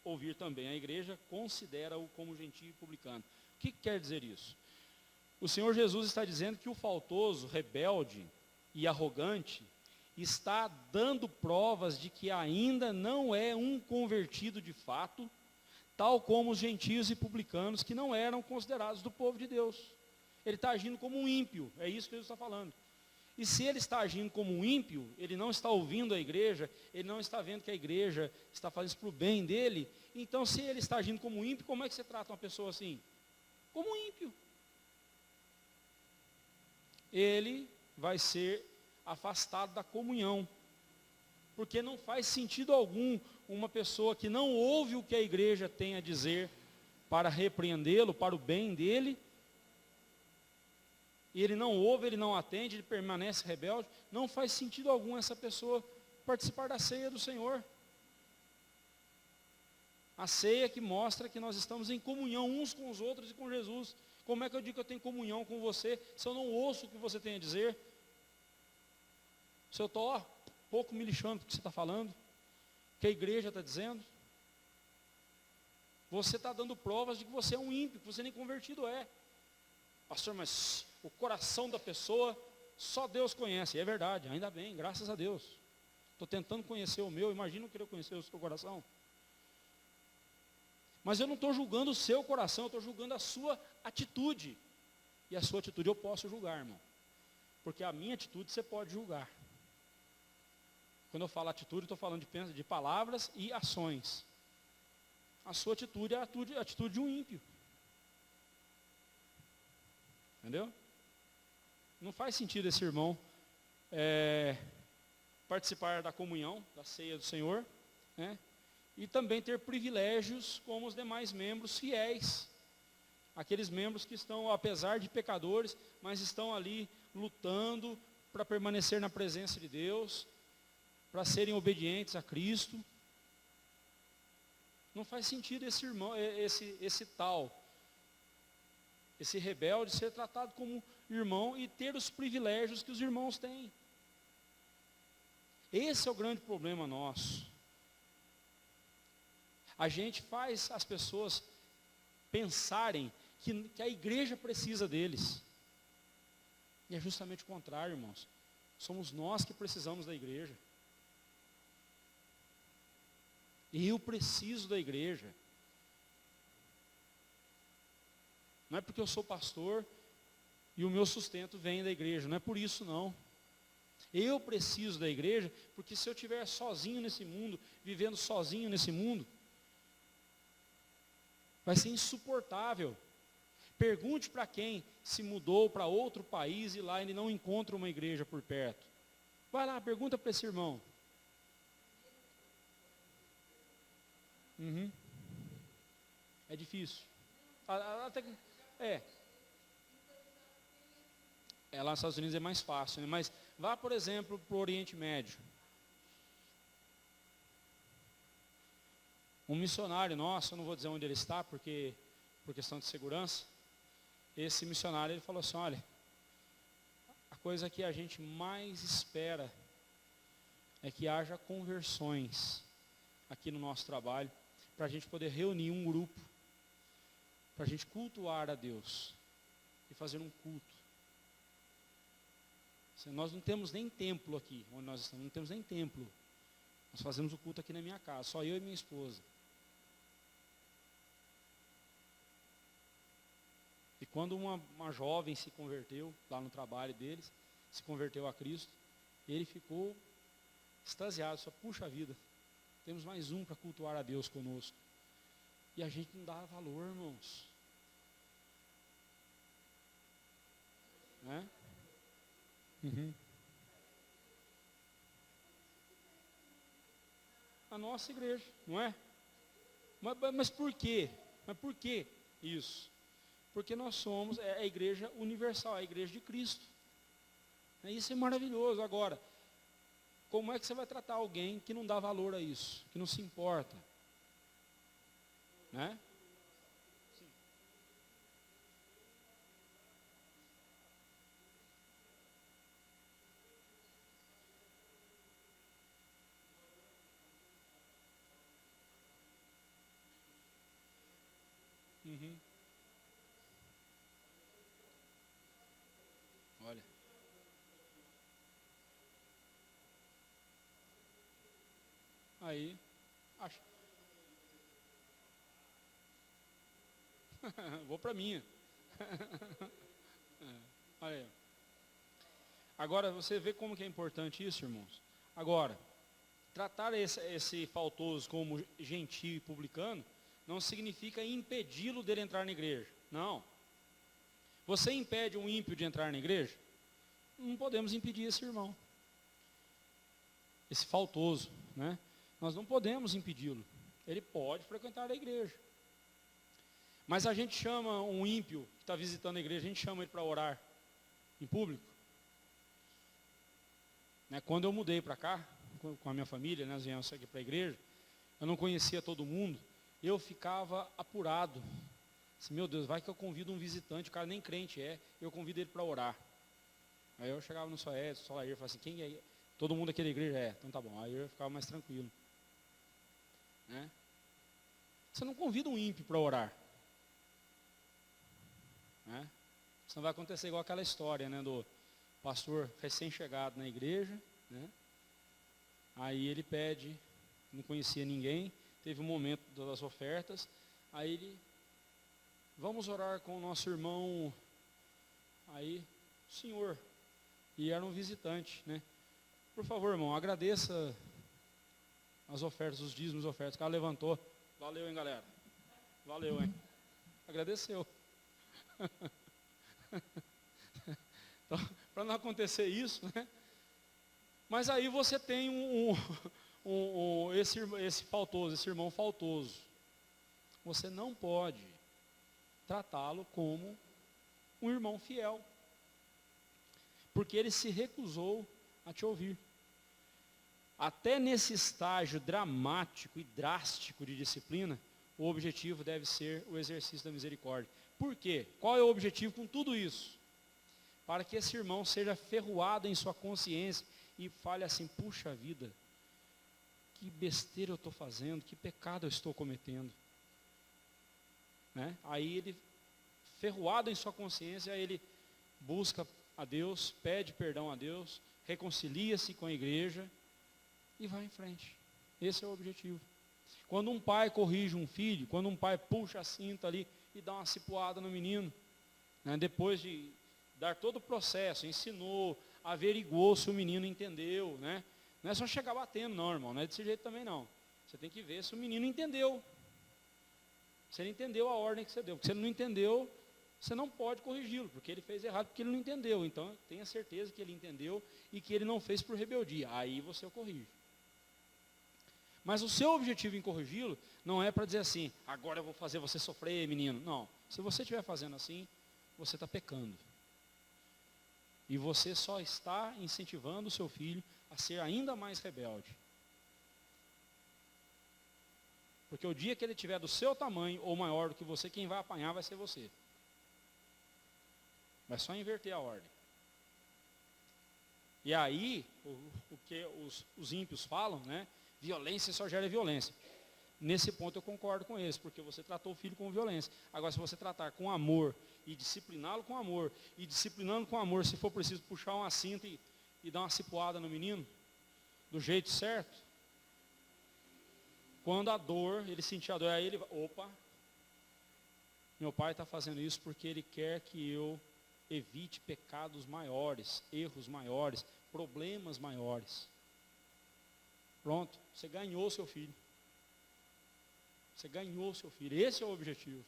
ouvir também a igreja, considera-o como gentio e publicano. O que quer dizer isso? O Senhor Jesus está dizendo que o faltoso, rebelde e arrogante está dando provas de que ainda não é um convertido de fato, tal como os gentios e publicanos que não eram considerados do povo de Deus. Ele está agindo como um ímpio, é isso que Jesus está falando. E se ele está agindo como um ímpio, ele não está ouvindo a igreja, ele não está vendo que a igreja está fazendo isso para o bem dele, então se ele está agindo como um ímpio, como é que você trata uma pessoa assim? Como um ímpio. Ele vai ser afastado da comunhão, porque não faz sentido algum uma pessoa que não ouve o que a igreja tem a dizer para repreendê-lo, para o bem dele, e ele não ouve, ele não atende, ele permanece rebelde, não faz sentido algum essa pessoa participar da ceia do Senhor. A ceia que mostra que nós estamos em comunhão uns com os outros e com Jesus. Como é que eu digo que eu tenho comunhão com você, se eu não ouço o que você tem a dizer? Se eu estou pouco me lixando do que você está falando, que a igreja está dizendo, você está dando provas de que você é um ímpio, que você nem convertido é. Pastor, mas o coração da pessoa, só Deus conhece. E é verdade, ainda bem, graças a Deus. Estou tentando conhecer o meu, imagina eu querer conhecer o seu coração. Mas eu não estou julgando o seu coração, eu estou julgando a sua atitude. E a sua atitude eu posso julgar, irmão. Porque a minha atitude você pode julgar. Quando eu falo atitude, estou falando de palavras e ações. A sua atitude é a atitude de um ímpio. Entendeu? Não faz sentido esse irmão participar da comunhão, da ceia do Senhor, né? E também ter privilégios como os demais membros fiéis. Aqueles membros que estão, apesar de pecadores, mas estão ali lutando para permanecer na presença de Deus, para serem obedientes a Cristo. Não faz sentido esse irmão, esse rebelde ser tratado como irmão e ter os privilégios que os irmãos têm. Esse é o grande problema nosso. A gente faz as pessoas pensarem que a igreja precisa deles. E é justamente o contrário, irmãos. Somos nós que precisamos da igreja. Eu preciso da igreja. Não é porque eu sou pastor e o meu sustento vem da igreja. Não é por isso, não. Eu preciso da igreja, porque se eu estiver sozinho nesse mundo, vivendo sozinho nesse mundo, vai ser insuportável. Pergunte para quem se mudou para outro país e lá ele não encontra uma igreja por perto. Vai lá, pergunta para esse irmão. É difícil. Lá nos Estados Unidos é mais fácil, né? Mas vá, por exemplo, para o Oriente Médio. Um missionário nosso, eu não vou dizer onde ele está, porque por questão de segurança, esse missionário ele falou assim, olha, a coisa que a gente mais espera é que haja conversões aqui no nosso trabalho, para a gente poder reunir um grupo, para a gente cultuar a Deus e fazer um culto. Nós não temos nem templo aqui, onde nós estamos, não temos nem templo. Nós fazemos o culto aqui na minha casa, só eu e minha esposa. E quando uma jovem se converteu, lá no trabalho deles, se converteu a Cristo, ele ficou extasiado, só puxa vida, temos mais um para cultuar a Deus conosco. E a gente não dá valor, irmãos. Né? A nossa igreja, não é? Mas por quê? Mas por que isso? Porque nós somos a igreja universal, a igreja de Cristo. Isso é maravilhoso. Agora, como é que você vai tratar alguém que não dá valor a isso, que não se importa? Né? Olha. Aí, acho. Vou para minha. Olha aí. Agora, você vê como que é importante isso, irmãos? Agora, tratar esse faltoso como gentio e publicano não significa impedi-lo dele entrar na igreja. Não. Você impede um ímpio de entrar na igreja? Não podemos impedir esse irmão. Esse faltoso, né? Nós não podemos impedi-lo. Ele pode frequentar a igreja. Mas a gente chama um ímpio que está visitando a igreja, a gente chama ele para orar em público. Né? Quando eu mudei para cá, com a minha família, nós viemos aqui para a igreja, eu não conhecia todo mundo, eu ficava apurado. Assim, meu Deus, vai que eu convido um visitante, o cara nem crente é, eu convido ele para orar. Aí eu chegava no só Edson, só Lair, falava assim, quem é? Todo mundo aqui da igreja é, então tá bom. Aí eu ficava mais tranquilo. Né? Você não convida um ímpio para orar. Né? Isso não vai acontecer igual aquela história, né, do pastor recém-chegado na igreja, né? Aí ele pede, não conhecia ninguém, teve um momento das ofertas, aí ele, vamos orar com o nosso irmão, aí, senhor, e era um visitante, né? Por favor, irmão, agradeça as ofertas, os dízimos, as ofertas. O cara levantou, valeu, hein, galera, valeu, hein, agradeceu. Então, para não acontecer isso, né? Mas aí você tem esse faltoso, esse irmão faltoso. Você não pode tratá-lo como um irmão fiel, porque ele se recusou a te ouvir. Até nesse estágio dramático e drástico de disciplina, o objetivo deve ser o exercício da misericórdia. Por quê? Qual é o objetivo com tudo isso? Para que esse irmão seja ferroado em sua consciência e fale assim, puxa vida, que besteira eu estou fazendo, que pecado eu estou cometendo. Né? Aí ele, ferroado em sua consciência, ele busca a Deus, pede perdão a Deus, reconcilia-se com a igreja e vai em frente. Esse é o objetivo. Quando um pai corrige um filho, quando um pai puxa a cinta ali e dá uma cipuada no menino, né, depois de dar todo o processo, ensinou, averiguou se o menino entendeu, né? Não é só chegar batendo, não, irmão, não é desse jeito também não. Você tem que ver se o menino entendeu. Se ele entendeu a ordem que você deu, porque se ele não entendeu, você não pode corrigi-lo, porque ele fez errado, porque ele não entendeu. Então, tenha certeza que ele entendeu e que ele não fez por rebeldia. Aí você o corrige. Mas o seu objetivo em corrigi-lo não é para dizer assim, agora eu vou fazer você sofrer, menino. Não, se você estiver fazendo assim, você está pecando. E você só está incentivando o seu filho a ser ainda mais rebelde. Porque o dia que ele tiver do seu tamanho ou maior do que você, quem vai apanhar vai ser você. Vai só inverter a ordem. E aí, o que os ímpios falam, né? Violência só gera violência. Nesse ponto eu concordo com eles, porque você tratou o filho com violência. Agora, se você tratar com amor e discipliná-lo com amor, e disciplinando com amor, se for preciso puxar uma cinta e dar uma cipuada no menino, do jeito certo, quando a dor, ele sentir a dor, aí ele vai, opa, meu pai está fazendo isso porque ele quer que eu evite pecados maiores, erros maiores, problemas maiores. Pronto, você ganhou seu filho. Você ganhou seu filho. Esse é o objetivo.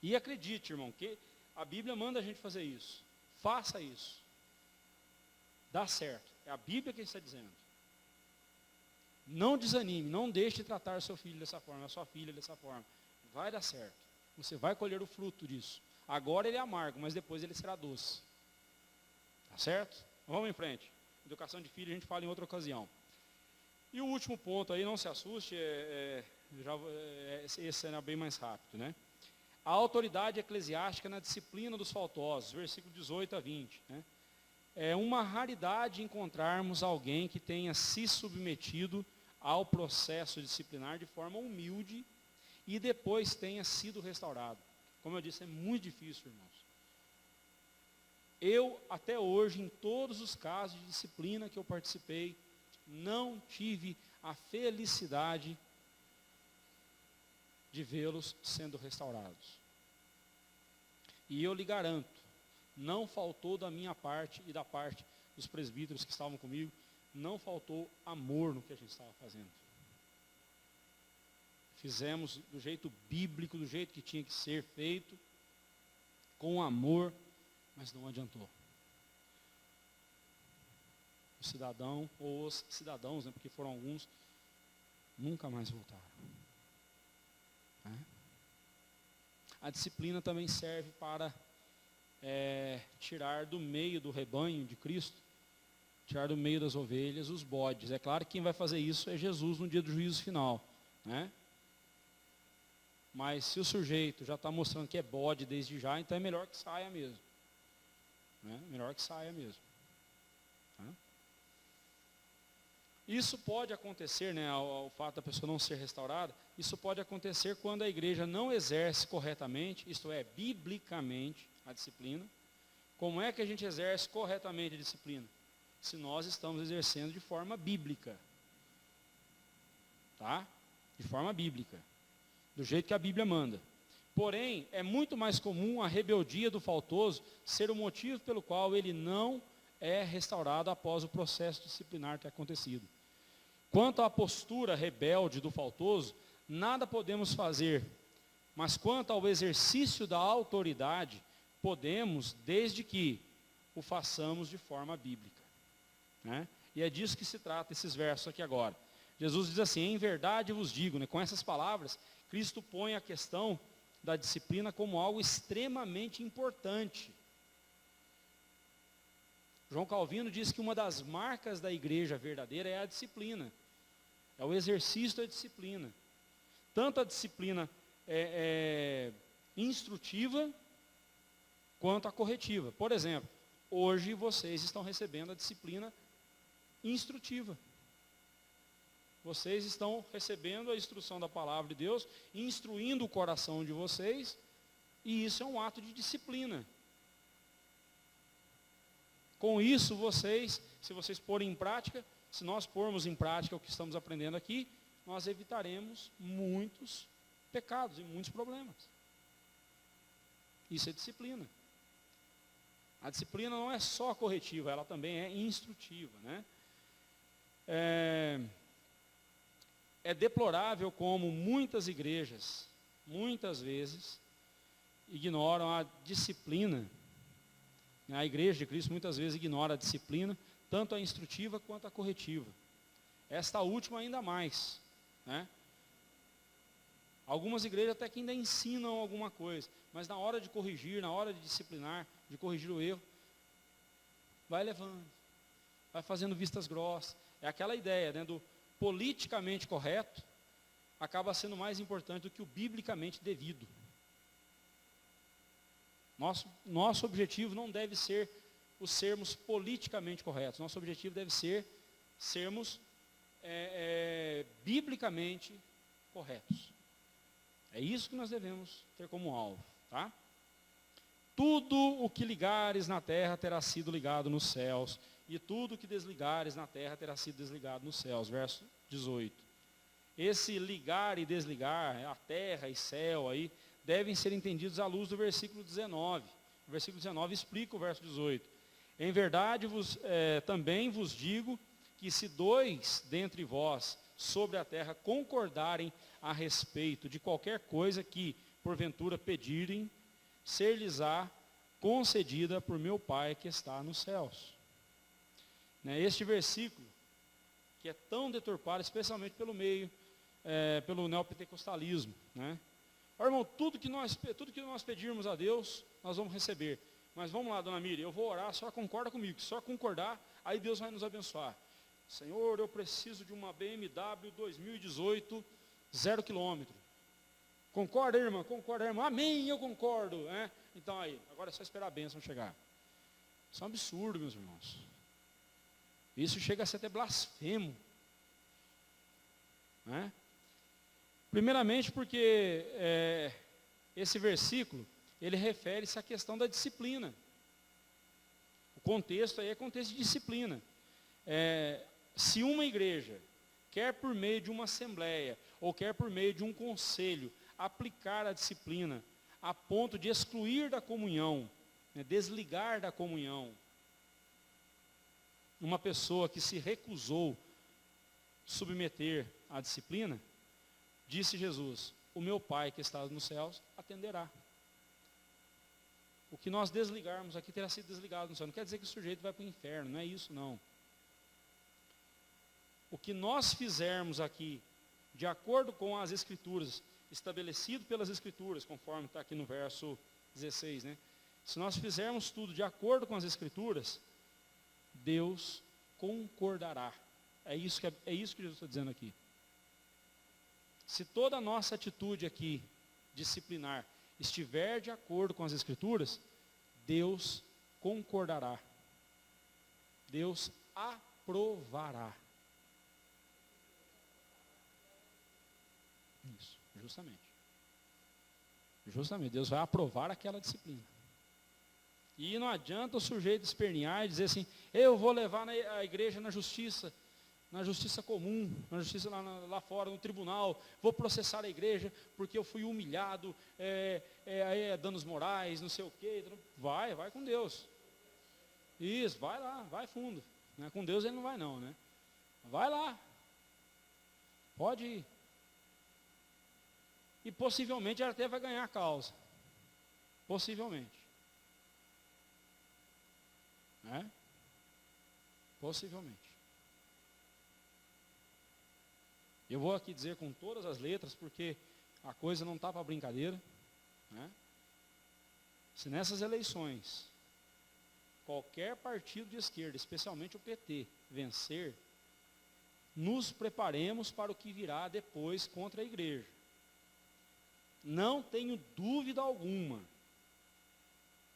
E acredite, irmão, que a Bíblia manda a gente fazer isso. Faça isso. Dá certo. É a Bíblia que está dizendo. Não desanime, não deixe de tratar o seu filho dessa forma, a sua filha dessa forma. Vai dar certo. Você vai colher o fruto disso. Agora ele é amargo, mas depois ele será doce. Tá certo? Vamos em frente. Educação de filho a gente fala em outra ocasião. E o último ponto aí, não se assuste, esse será bem mais rápido, né? A autoridade eclesiástica na disciplina dos faltosos, versículo 18 a 20, né? É uma raridade encontrarmos alguém que tenha se submetido ao processo disciplinar de forma humilde e depois tenha sido restaurado. Como eu disse, é muito difícil, irmãos. Eu, até hoje, em todos os casos de disciplina que eu participei, não tive a felicidade de vê-los sendo restaurados. E eu lhe garanto não faltou da minha parte e da parte dos presbíteros que estavam comigo, não faltou amor no que a gente estava fazendo. Fizemos do jeito bíblico, do jeito que tinha que ser feito, com amor, mas não adiantou. O cidadão, ou os cidadãos, né, porque foram alguns, nunca mais voltaram. A disciplina também serve para tirar do meio do rebanho de Cristo, tirar do meio das ovelhas os bodes. É claro que quem vai fazer isso é Jesus no dia do juízo final, né? Mas se o sujeito já está mostrando que é bode desde já, então é melhor que saia mesmo, né? Melhor que saia mesmo, tá? Isso pode acontecer, né, o fato da pessoa não ser restaurada, isso pode acontecer quando a igreja não exerce corretamente, isto é, biblicamente, a disciplina. Como é que a gente exerce corretamente a disciplina? Se nós estamos exercendo de forma bíblica. Tá? De forma bíblica. Do jeito que a Bíblia manda. Porém, é muito mais comum a rebeldia do faltoso ser o motivo pelo qual ele não é restaurado após o processo disciplinar ter acontecido. Quanto à postura rebelde do faltoso, nada podemos fazer, mas quanto ao exercício da autoridade, podemos, desde que o façamos de forma bíblica, né? E é disso que se trata esses versos aqui agora. Jesus diz assim: em verdade vos digo, né? Com essas palavras, Cristo põe a questão da disciplina como algo extremamente importante. João Calvino diz que uma das marcas da igreja verdadeira é a disciplina. É o exercício da disciplina. Tanto a disciplina instrutiva, quanto a corretiva. Por exemplo, hoje vocês estão recebendo a disciplina instrutiva. Vocês estão recebendo a instrução da palavra de Deus, instruindo o coração de vocês, e isso é um ato de disciplina. Com isso, se vocês porem em prática, se nós pormos em prática o que estamos aprendendo aqui, nós evitaremos muitos pecados e muitos problemas. Isso é disciplina. A disciplina não é só corretiva, ela também é instrutiva, né? É deplorável como muitas igrejas, muitas vezes, ignoram a disciplina. A igreja de Cristo muitas vezes ignora a disciplina, tanto a instrutiva quanto a corretiva. Esta última ainda mais, né? Algumas igrejas até que ainda ensinam alguma coisa, mas na hora de corrigir, na hora de disciplinar, de corrigir o erro, vai levando, vai fazendo vistas grossas. É aquela ideia, né, do politicamente correto, acaba sendo mais importante do que o biblicamente devido. Nosso objetivo não deve ser os sermos politicamente corretos. Nosso objetivo deve ser sermos biblicamente corretos. É isso que nós devemos ter como alvo, tá? Tudo o que ligares na terra terá sido ligado nos céus, e tudo o que desligares na terra terá sido desligado nos céus. Verso 18. Esse ligar e desligar, a terra e céu aí, devem ser entendidos à luz do versículo 19. O versículo 19 explica o verso 18. Em verdade também vos digo que se dois dentre vós sobre a terra concordarem a respeito de qualquer coisa que porventura pedirem, ser-lhes-á concedida por meu Pai que está nos céus. Este versículo, que é tão deturpado, especialmente pelo meio, pelo neopentecostalismo, né? Irmão, tudo que nós pedirmos a Deus, nós vamos receber. Mas vamos lá, dona Miriam, eu vou orar, a senhora concorda comigo. Se a senhora concordar, aí Deus vai nos abençoar. Senhor, eu preciso de uma BMW 2018, 0 km. Concorda, irmã? Concorda, irmã? Amém, eu concordo. Né? Então aí, agora é só esperar a bênção chegar. Isso é um absurdo, meus irmãos. Isso chega a ser até blasfemo. Né? Primeiramente porque esse versículo, ele refere-se à questão da disciplina. O contexto aí é contexto de disciplina. Se uma igreja, quer por meio de uma assembleia, ou quer por meio de um conselho, aplicar a disciplina a ponto de excluir da comunhão né, desligar da comunhão, uma pessoa que se recusou submeter à disciplina, disse Jesus: o meu Pai que está nos céus atenderá. O que nós desligarmos aqui terá sido desligado no céu. Não quer dizer que o sujeito vai para o inferno, não é isso não. O que nós fizermos aqui, de acordo com as Escrituras, estabelecido pelas Escrituras, conforme está aqui no verso 16, né? Se nós fizermos tudo de acordo com as Escrituras, Deus concordará. É isso que Jesus está dizendo aqui. Se toda a nossa atitude aqui, disciplinar, estiver de acordo com as Escrituras, Deus concordará. Deus aprovará. Isso, justamente. Justamente, Deus vai aprovar aquela disciplina. E não adianta o sujeito espernear e dizer assim: eu vou levar a igreja na justiça comum, na justiça lá fora, no tribunal, vou processar a igreja porque eu fui humilhado, danos morais, não sei o quê. Vai com Deus. Isso, vai lá, vai fundo. Né? Com Deus ele não vai não, né? Vai lá. Pode ir. E possivelmente ela até vai ganhar a causa. Possivelmente. Né? Possivelmente. Eu vou aqui dizer com todas as letras, porque a coisa não está para brincadeira. Né? Se nessas eleições, qualquer partido de esquerda, especialmente o PT, vencer, nos preparemos para o que virá depois contra a igreja. Não tenho dúvida alguma.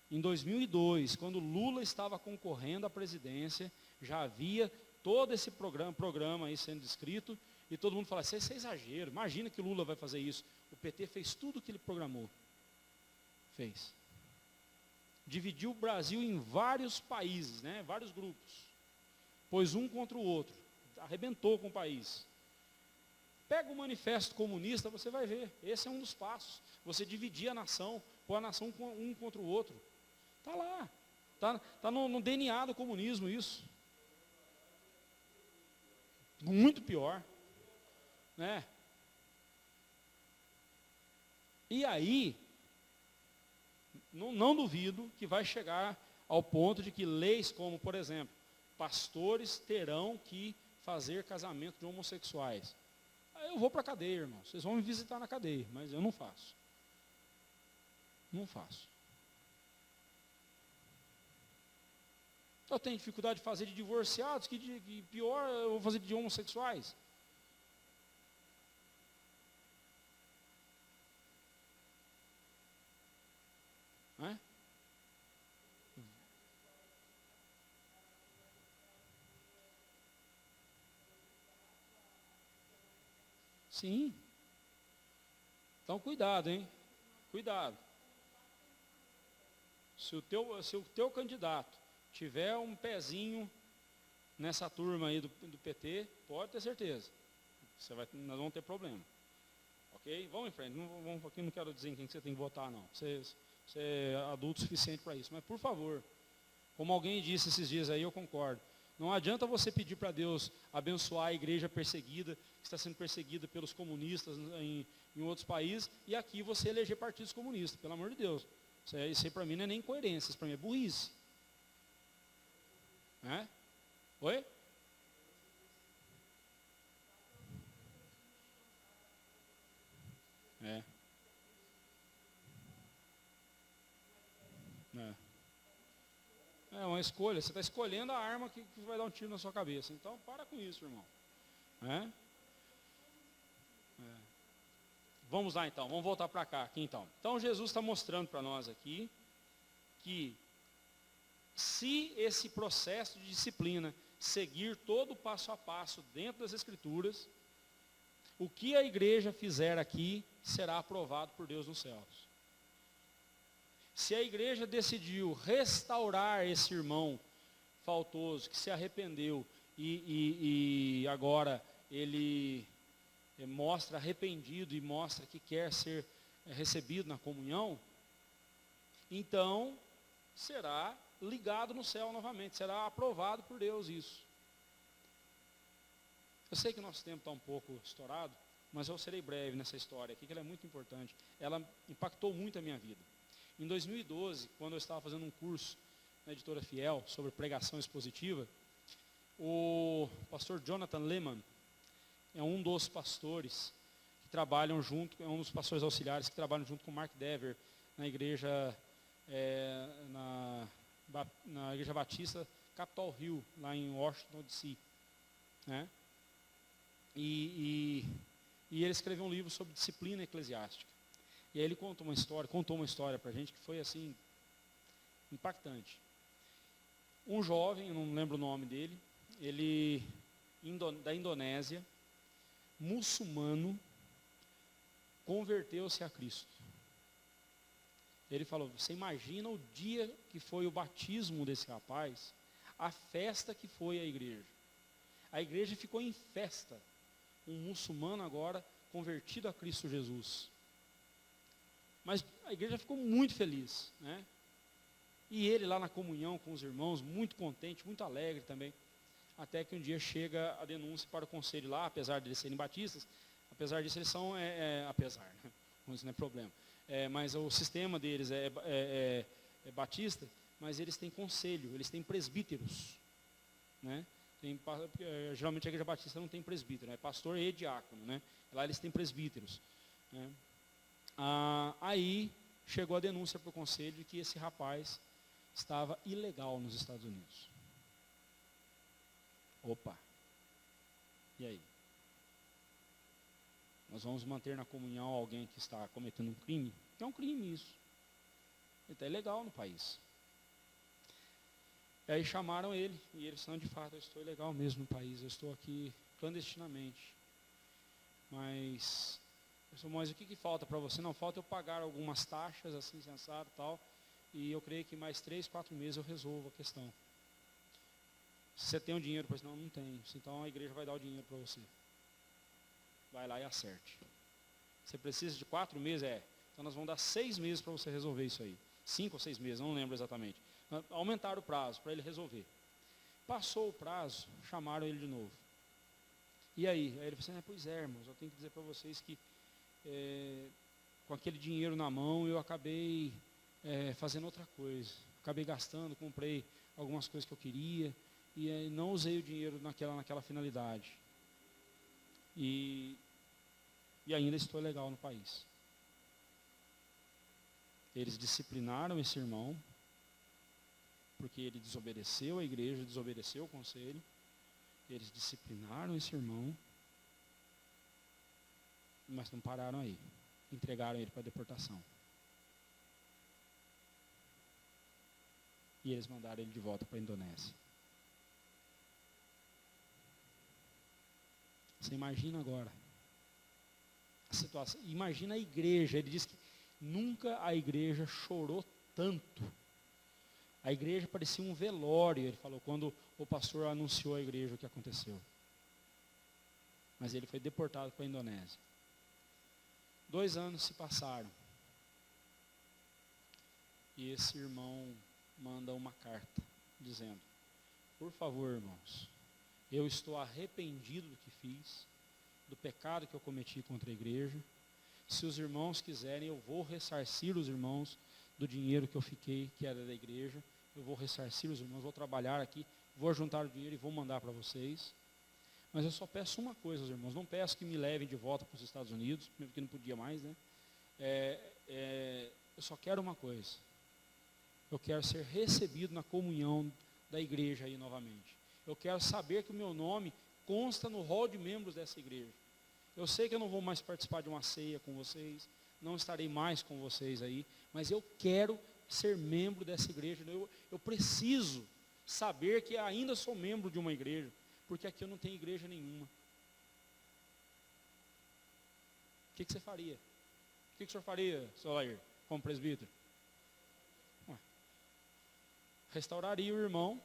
Em 2002, quando Lula estava concorrendo à presidência, já havia todo esse programa aí sendo descrito, e todo mundo fala: isso é exagero, imagina que Lula vai fazer isso. O PT fez tudo o que ele programou. Fez. Dividiu o Brasil em vários países, né, vários grupos. Pôs um contra o outro. Arrebentou com o país. Pega o manifesto comunista, você vai ver. Esse é um dos passos. Você dividir a nação, pôr a nação um contra o outro. Está lá. Está no DNA do comunismo isso. Muito pior. Né? E aí, não duvido que vai chegar ao ponto de que leis como, por exemplo, pastores terão que fazer casamento de homossexuais. Eu vou para a cadeia, irmão. Vocês vão me visitar na cadeia, mas eu não faço. Não faço. Eu tenho dificuldade de fazer de divorciados, que pior eu vou fazer de homossexuais. Não é? Sim. Então cuidado, hein? Cuidado. Se o teu candidato tiver um pezinho nessa turma aí do PT, pode ter certeza. Nós vamos ter problema. Ok? Vamos em frente. Aqui não quero dizer em quem você tem que votar, não. Você é adulto o suficiente para isso. Mas, por favor, como alguém disse esses dias aí, eu concordo. Não adianta você pedir para Deus abençoar a igreja perseguida, que está sendo perseguida pelos comunistas em outros países, e aqui você eleger partidos comunistas, pelo amor de Deus. Isso aí para mim não é nem coerência, isso para mim é burrice. É? Oi? É. É uma escolha, você está escolhendo a arma que vai dar um tiro na sua cabeça. Então, para com isso, irmão. É? Vamos lá, então. Vamos voltar para cá, aqui, então. Então, Jesus está mostrando para nós aqui que se esse processo de disciplina seguir todo o passo a passo dentro das Escrituras, o que a igreja fizer aqui será aprovado por Deus nos céus. Se a igreja decidiu restaurar esse irmão faltoso, que se arrependeu e agora ele mostra arrependido e mostra que quer ser recebido na comunhão, então será ligado no céu novamente, será aprovado por Deus isso. Eu sei que o nosso tempo está um pouco estourado, mas eu serei breve nessa história aqui, que ela é muito importante. Ela impactou muito a minha vida. Em 2012, quando eu estava fazendo um curso na Editora Fiel sobre pregação expositiva, o pastor Jonathan Lehman é um dos pastores que trabalham junto, é um dos pastores auxiliares que trabalham junto com Mark Dever na igreja, na Igreja Batista Capitol Hill, lá em Washington, D.C. Né? E ele escreveu um livro sobre disciplina eclesiástica. E aí ele contou uma história para a gente que foi assim, impactante. Um jovem, eu não lembro o nome dele, ele da Indonésia, muçulmano, converteu-se a Cristo. Ele falou, você imagina o dia que foi o batismo desse rapaz, a festa que foi a igreja. A igreja ficou em festa. Um muçulmano agora convertido a Cristo Jesus. Mas a igreja ficou muito feliz, né? E ele lá na comunhão com os irmãos, muito contente, muito alegre também. Até que um dia chega a denúncia para o conselho lá, apesar de eles serem batistas, apesar disso eles são, apesar, né? Isso não é problema. Mas o sistema deles é batista, mas eles têm conselho, eles têm presbíteros, né? Geralmente a igreja batista não tem presbítero, é pastor e diácono, né? Lá eles têm presbíteros, né? Aí chegou a denúncia para o conselho de que esse rapaz estava ilegal nos Estados Unidos. Opa! E aí? Nós vamos manter na comunhão alguém que está cometendo um crime? É um crime isso. Ele está ilegal no país. E aí chamaram ele, e eles são de fato, eu estou ilegal mesmo no país, eu estou aqui clandestinamente. Mas o que falta para você? Não, falta eu pagar algumas taxas, assim, sensado e tal, e eu creio que mais 3, 4 meses eu resolvo a questão. Se você tem o dinheiro para isso, não tenho. Então a igreja vai dar o dinheiro para você. Vai lá e acerte. Você precisa de 4 meses? Então nós vamos dar 6 meses para você resolver isso aí. 5 ou 6 meses, não lembro exatamente. Aumentaram o prazo para ele resolver. Passou o prazo, chamaram ele de novo. E aí? Aí ele falou assim, pois é, irmãos, eu tenho que dizer para vocês que com aquele dinheiro na mão eu acabei fazendo outra coisa. Acabei gastando, comprei algumas coisas que eu queria e não usei o dinheiro naquela finalidade. E ainda estou legal no país. Eles disciplinaram esse irmão, porque ele desobedeceu a igreja, desobedeceu o conselho. Eles disciplinaram esse irmão, mas não pararam aí. Entregaram ele para deportação. E eles mandaram ele de volta para a Indonésia. Você imagina agora a situação. Imagina a igreja. Ele diz que nunca a igreja chorou tanto. A igreja parecia um velório, ele falou, quando o pastor anunciou à igreja o que aconteceu. Mas ele foi deportado para a Indonésia. 2 anos se passaram. E esse irmão manda uma carta, dizendo, por favor, irmãos, eu estou arrependido do que fiz, do pecado que eu cometi contra a igreja. Se os irmãos quiserem, eu vou ressarcir os irmãos do dinheiro que eu fiquei, que era da igreja. Eu vou ressarcir os irmãos, vou trabalhar aqui, vou juntar o dinheiro e vou mandar para vocês. Mas eu só peço uma coisa aos irmãos, não peço que me levem de volta para os Estados Unidos, porque não podia mais, né? Eu só quero uma coisa. Eu quero ser recebido na comunhão da igreja aí novamente. Eu quero saber que o meu nome consta no rol de membros dessa igreja. Eu sei que eu não vou mais participar de uma ceia com vocês, não estarei mais com vocês aí, mas eu quero ser membro dessa igreja. Eu preciso saber que ainda sou membro de uma igreja, porque aqui eu não tenho igreja nenhuma. O que você faria? O que o senhor faria, seu Lair, como presbítero? Restauraria o irmão,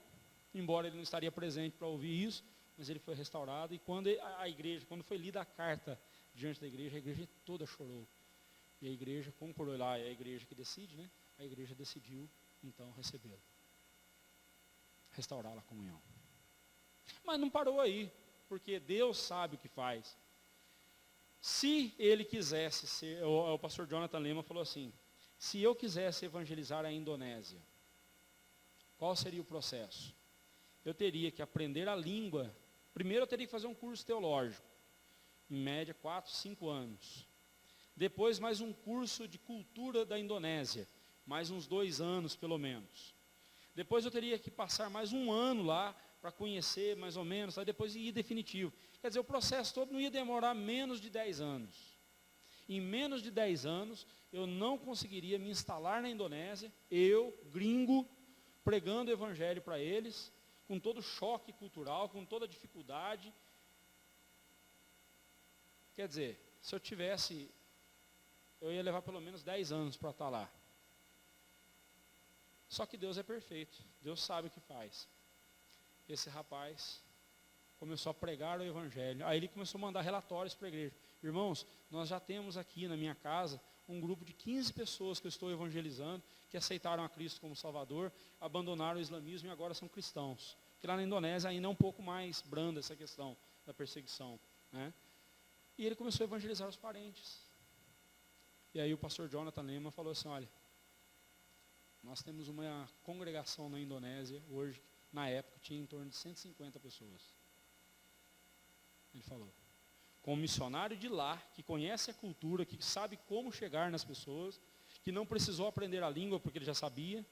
embora ele não estaria presente para ouvir isso, mas ele foi restaurado. E quando quando foi lida a carta diante da igreja, a igreja toda chorou. E a igreja concordou lá, é a igreja que decide, né? A igreja decidiu então recebê-lo. Restaurá-la a comunhão. Mas não parou aí, porque Deus sabe o que faz. Se ele quisesse ser, o pastor Jonathan Lema falou assim, se eu quisesse evangelizar a Indonésia, qual seria o processo? Eu teria que aprender a língua. Primeiro eu teria que fazer um curso teológico, em média 4, 5 anos. Depois mais um curso de cultura da Indonésia, mais uns 2 anos pelo menos. Depois eu teria que passar mais um ano lá, para conhecer mais ou menos, aí depois ir definitivo. Quer dizer, o processo todo não ia demorar menos de 10 anos. Em menos de 10 anos, eu não conseguiria me instalar na Indonésia, eu, gringo, pregando o evangelho para eles, com todo o choque cultural, com toda a dificuldade. Quer dizer, se eu tivesse, eu ia levar pelo menos 10 anos para estar lá. Só que Deus é perfeito, Deus sabe o que faz. Esse rapaz começou a pregar o evangelho, aí ele começou a mandar relatórios para a igreja. Irmãos, nós já temos aqui na minha casa um grupo de 15 pessoas que eu estou evangelizando, que aceitaram a Cristo como Salvador, abandonaram o islamismo e agora são cristãos. Que lá na Indonésia ainda é um pouco mais branda essa questão da perseguição, né? E ele começou a evangelizar os parentes. E aí o pastor Jonathan Lema falou assim, olha, nós temos uma congregação na Indonésia hoje, na época tinha em torno de 150 pessoas. Ele falou, com um missionário de lá, que conhece a cultura, que sabe como chegar nas pessoas, que não precisou aprender a língua porque ele já sabia,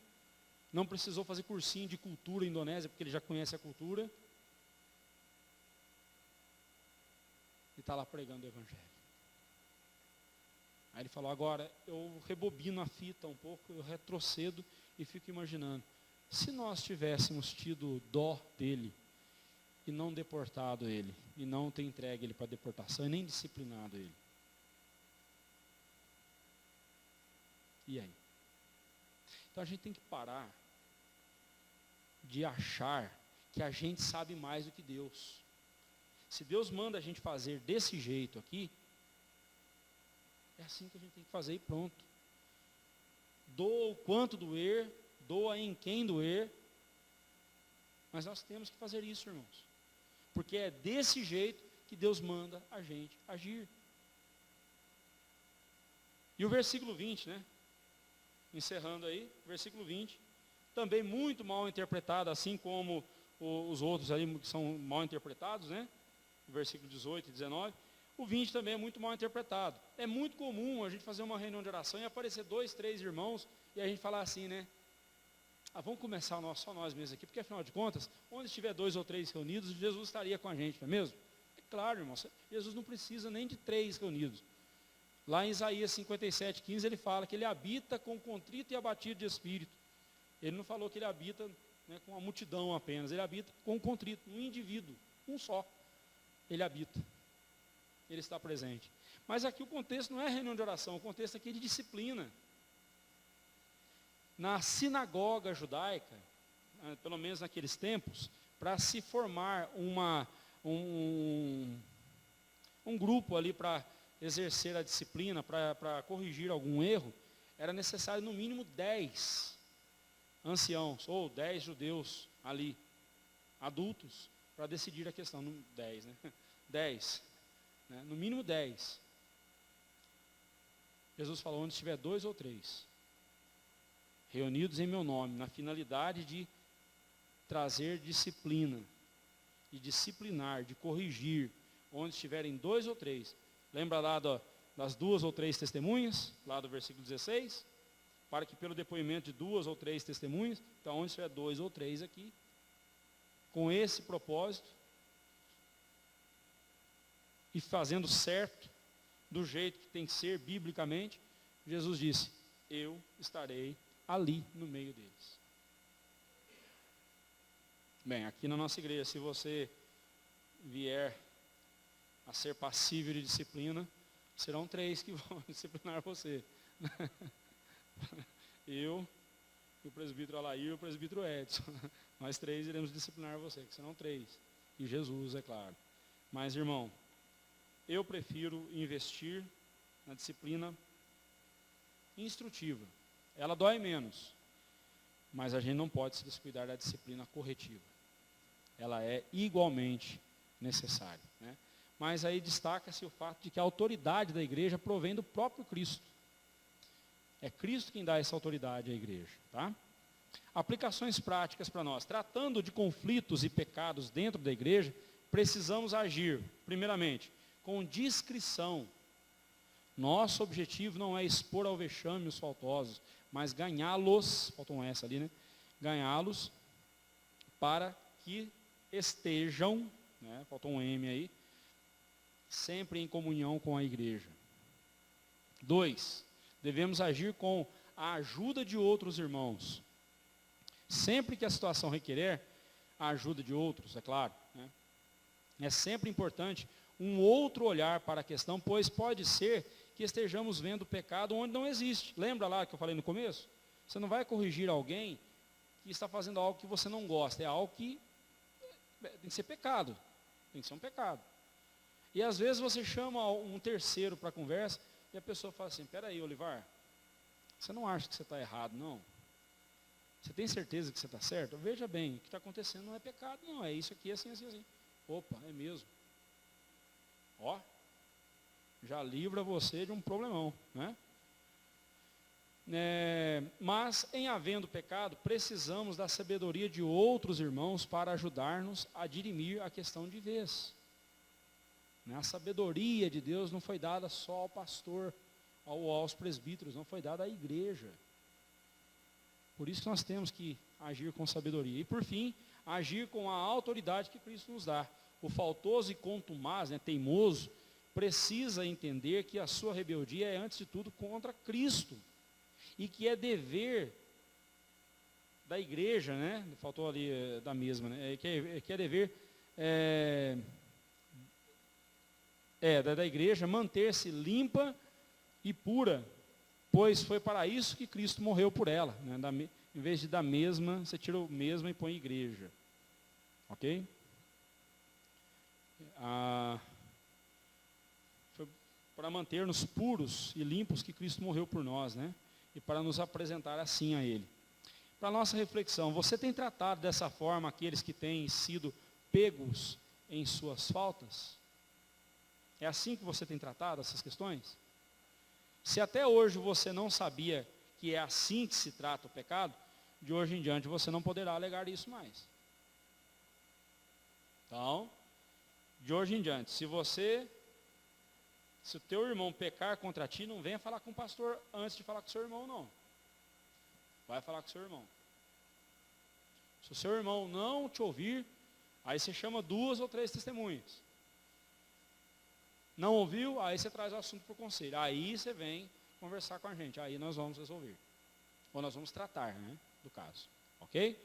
não precisou fazer cursinho de cultura indonésia porque ele já conhece a cultura, e está lá pregando o evangelho. Aí ele falou, agora eu rebobino a fita um pouco, eu retrocedo e fico imaginando, se nós tivéssemos tido dó dele, e não deportado ele, e não ter entregue ele para deportação, e nem disciplinado ele. E aí? Então a gente tem que parar de achar que a gente sabe mais do que Deus. Se Deus manda a gente fazer desse jeito aqui, é assim que a gente tem que fazer e pronto. Doa o quanto doer, doa em quem doer, mas nós temos que fazer isso, irmãos. Porque é desse jeito que Deus manda a gente agir. E o versículo 20, né? Encerrando aí, versículo 20, também muito mal interpretado, assim como os outros ali que são mal interpretados, né? O versículo 18 e 19. O 20 também é muito mal interpretado. É muito comum a gente fazer uma reunião de oração e aparecer 2, 3 irmãos e a gente falar assim, né? Vamos começar só nós mesmos aqui, porque afinal de contas, onde estiver 2 ou 3 reunidos, Jesus estaria com a gente, não é mesmo? É claro, irmão, Jesus não precisa nem de 3 reunidos. Lá em Isaías 57, 15, ele fala que ele habita com contrito e abatido de espírito. Ele não falou que ele habita, né, com uma multidão apenas, ele habita com contrito, um indivíduo, um só. Ele habita, ele está presente. Mas aqui o contexto não é reunião de oração, o contexto aqui é de disciplina. Na sinagoga judaica, pelo menos naqueles tempos, para se formar um grupo ali para exercer a disciplina, para corrigir algum erro, era necessário no mínimo 10 anciãos, ou 10 judeus ali, adultos, para decidir a questão. 10, né? 10, né? No mínimo 10. Jesus falou, onde estiver 2 ou 3 reunidos em meu nome, na finalidade de trazer disciplina, de disciplinar, de corrigir, onde estiverem 2 ou 3. Lembra lá das 2 ou 3 testemunhas, lá do versículo 16? Para que pelo depoimento de 2 ou 3 testemunhas, então onde estiver 2 ou 3 aqui, com esse propósito, e fazendo certo, do jeito que tem que ser, biblicamente, Jesus disse, eu estarei ali no meio deles. Bem, aqui na nossa igreja, se você vier a ser passível de disciplina, serão 3 que vão disciplinar você. Eu, o presbítero Alair e o presbítero Edson. Nós 3 iremos disciplinar você, que serão 3. E Jesus, é claro. Mas, irmão, eu prefiro investir na disciplina instrutiva. Ela dói menos. Mas a gente não pode se descuidar da disciplina corretiva. Ela é igualmente necessária, né? Mas aí destaca-se o fato de que a autoridade da igreja provém do próprio Cristo. É Cristo quem dá essa autoridade à igreja, tá? Aplicações práticas para nós. Tratando de conflitos e pecados dentro da igreja, precisamos agir, primeiramente, com discrição. Nosso objetivo não é expor ao vexame os faltosos, mas ganhá-los, faltou um S ali, né? Ganhá-los para que estejam, né? Faltou um M aí, sempre em comunhão com a igreja. 2, devemos agir com a ajuda de outros irmãos. Sempre que a situação requerer a ajuda de outros, é claro, né? É sempre importante um outro olhar para a questão, pois pode ser que estejamos vendo pecado onde não existe. Lembra lá que eu falei no começo? Você não vai corrigir alguém que está fazendo algo que você não gosta, é algo que tem que ser pecado, tem que ser um pecado. E às vezes você chama um terceiro para a conversa e a pessoa fala assim, peraí, Olivar, você não acha que você está errado, não? Você tem certeza que você está certo? Veja bem, o que está acontecendo não é pecado, não, é isso aqui, assim, assim, assim. Opa, é mesmo. Ó, já livra você de um problemão, né? Mas, em havendo pecado, precisamos da sabedoria de outros irmãos para ajudar-nos a dirimir a questão de vez. A sabedoria de Deus não foi dada só ao pastor, aos presbíteros, não foi dada à igreja. Por isso que nós temos que agir com sabedoria. E por fim, agir com a autoridade que Cristo nos dá. O faltoso e contumaz, teimoso, precisa entender que a sua rebeldia é antes de tudo contra Cristo. E que é dever da igreja, né? Faltou ali da mesma, né? Que é dever da igreja manter-se limpa e pura, pois foi para isso que Cristo morreu por ela, né? Em vez de da mesma, você tira o mesma e põe igreja, ok? Foi para manter-nos puros e limpos que Cristo morreu por nós, né? E para nos apresentar assim a Ele. Para a nossa reflexão, você tem tratado dessa forma aqueles que têm sido pegos em suas faltas? É assim que você tem tratado essas questões? Se até hoje você não sabia que é assim que se trata o pecado, de hoje em diante você não poderá alegar isso mais. Então, de hoje em diante, se o teu irmão pecar contra ti, não venha falar com o pastor antes de falar com o seu irmão, não. Vai falar com o seu irmão. Se o seu irmão não te ouvir, aí você chama 2 ou 3 testemunhas. Não ouviu, aí você traz o assunto para o conselho. Aí você vem conversar com a gente. Aí nós vamos resolver. Ou nós vamos tratar, né, do caso. Ok?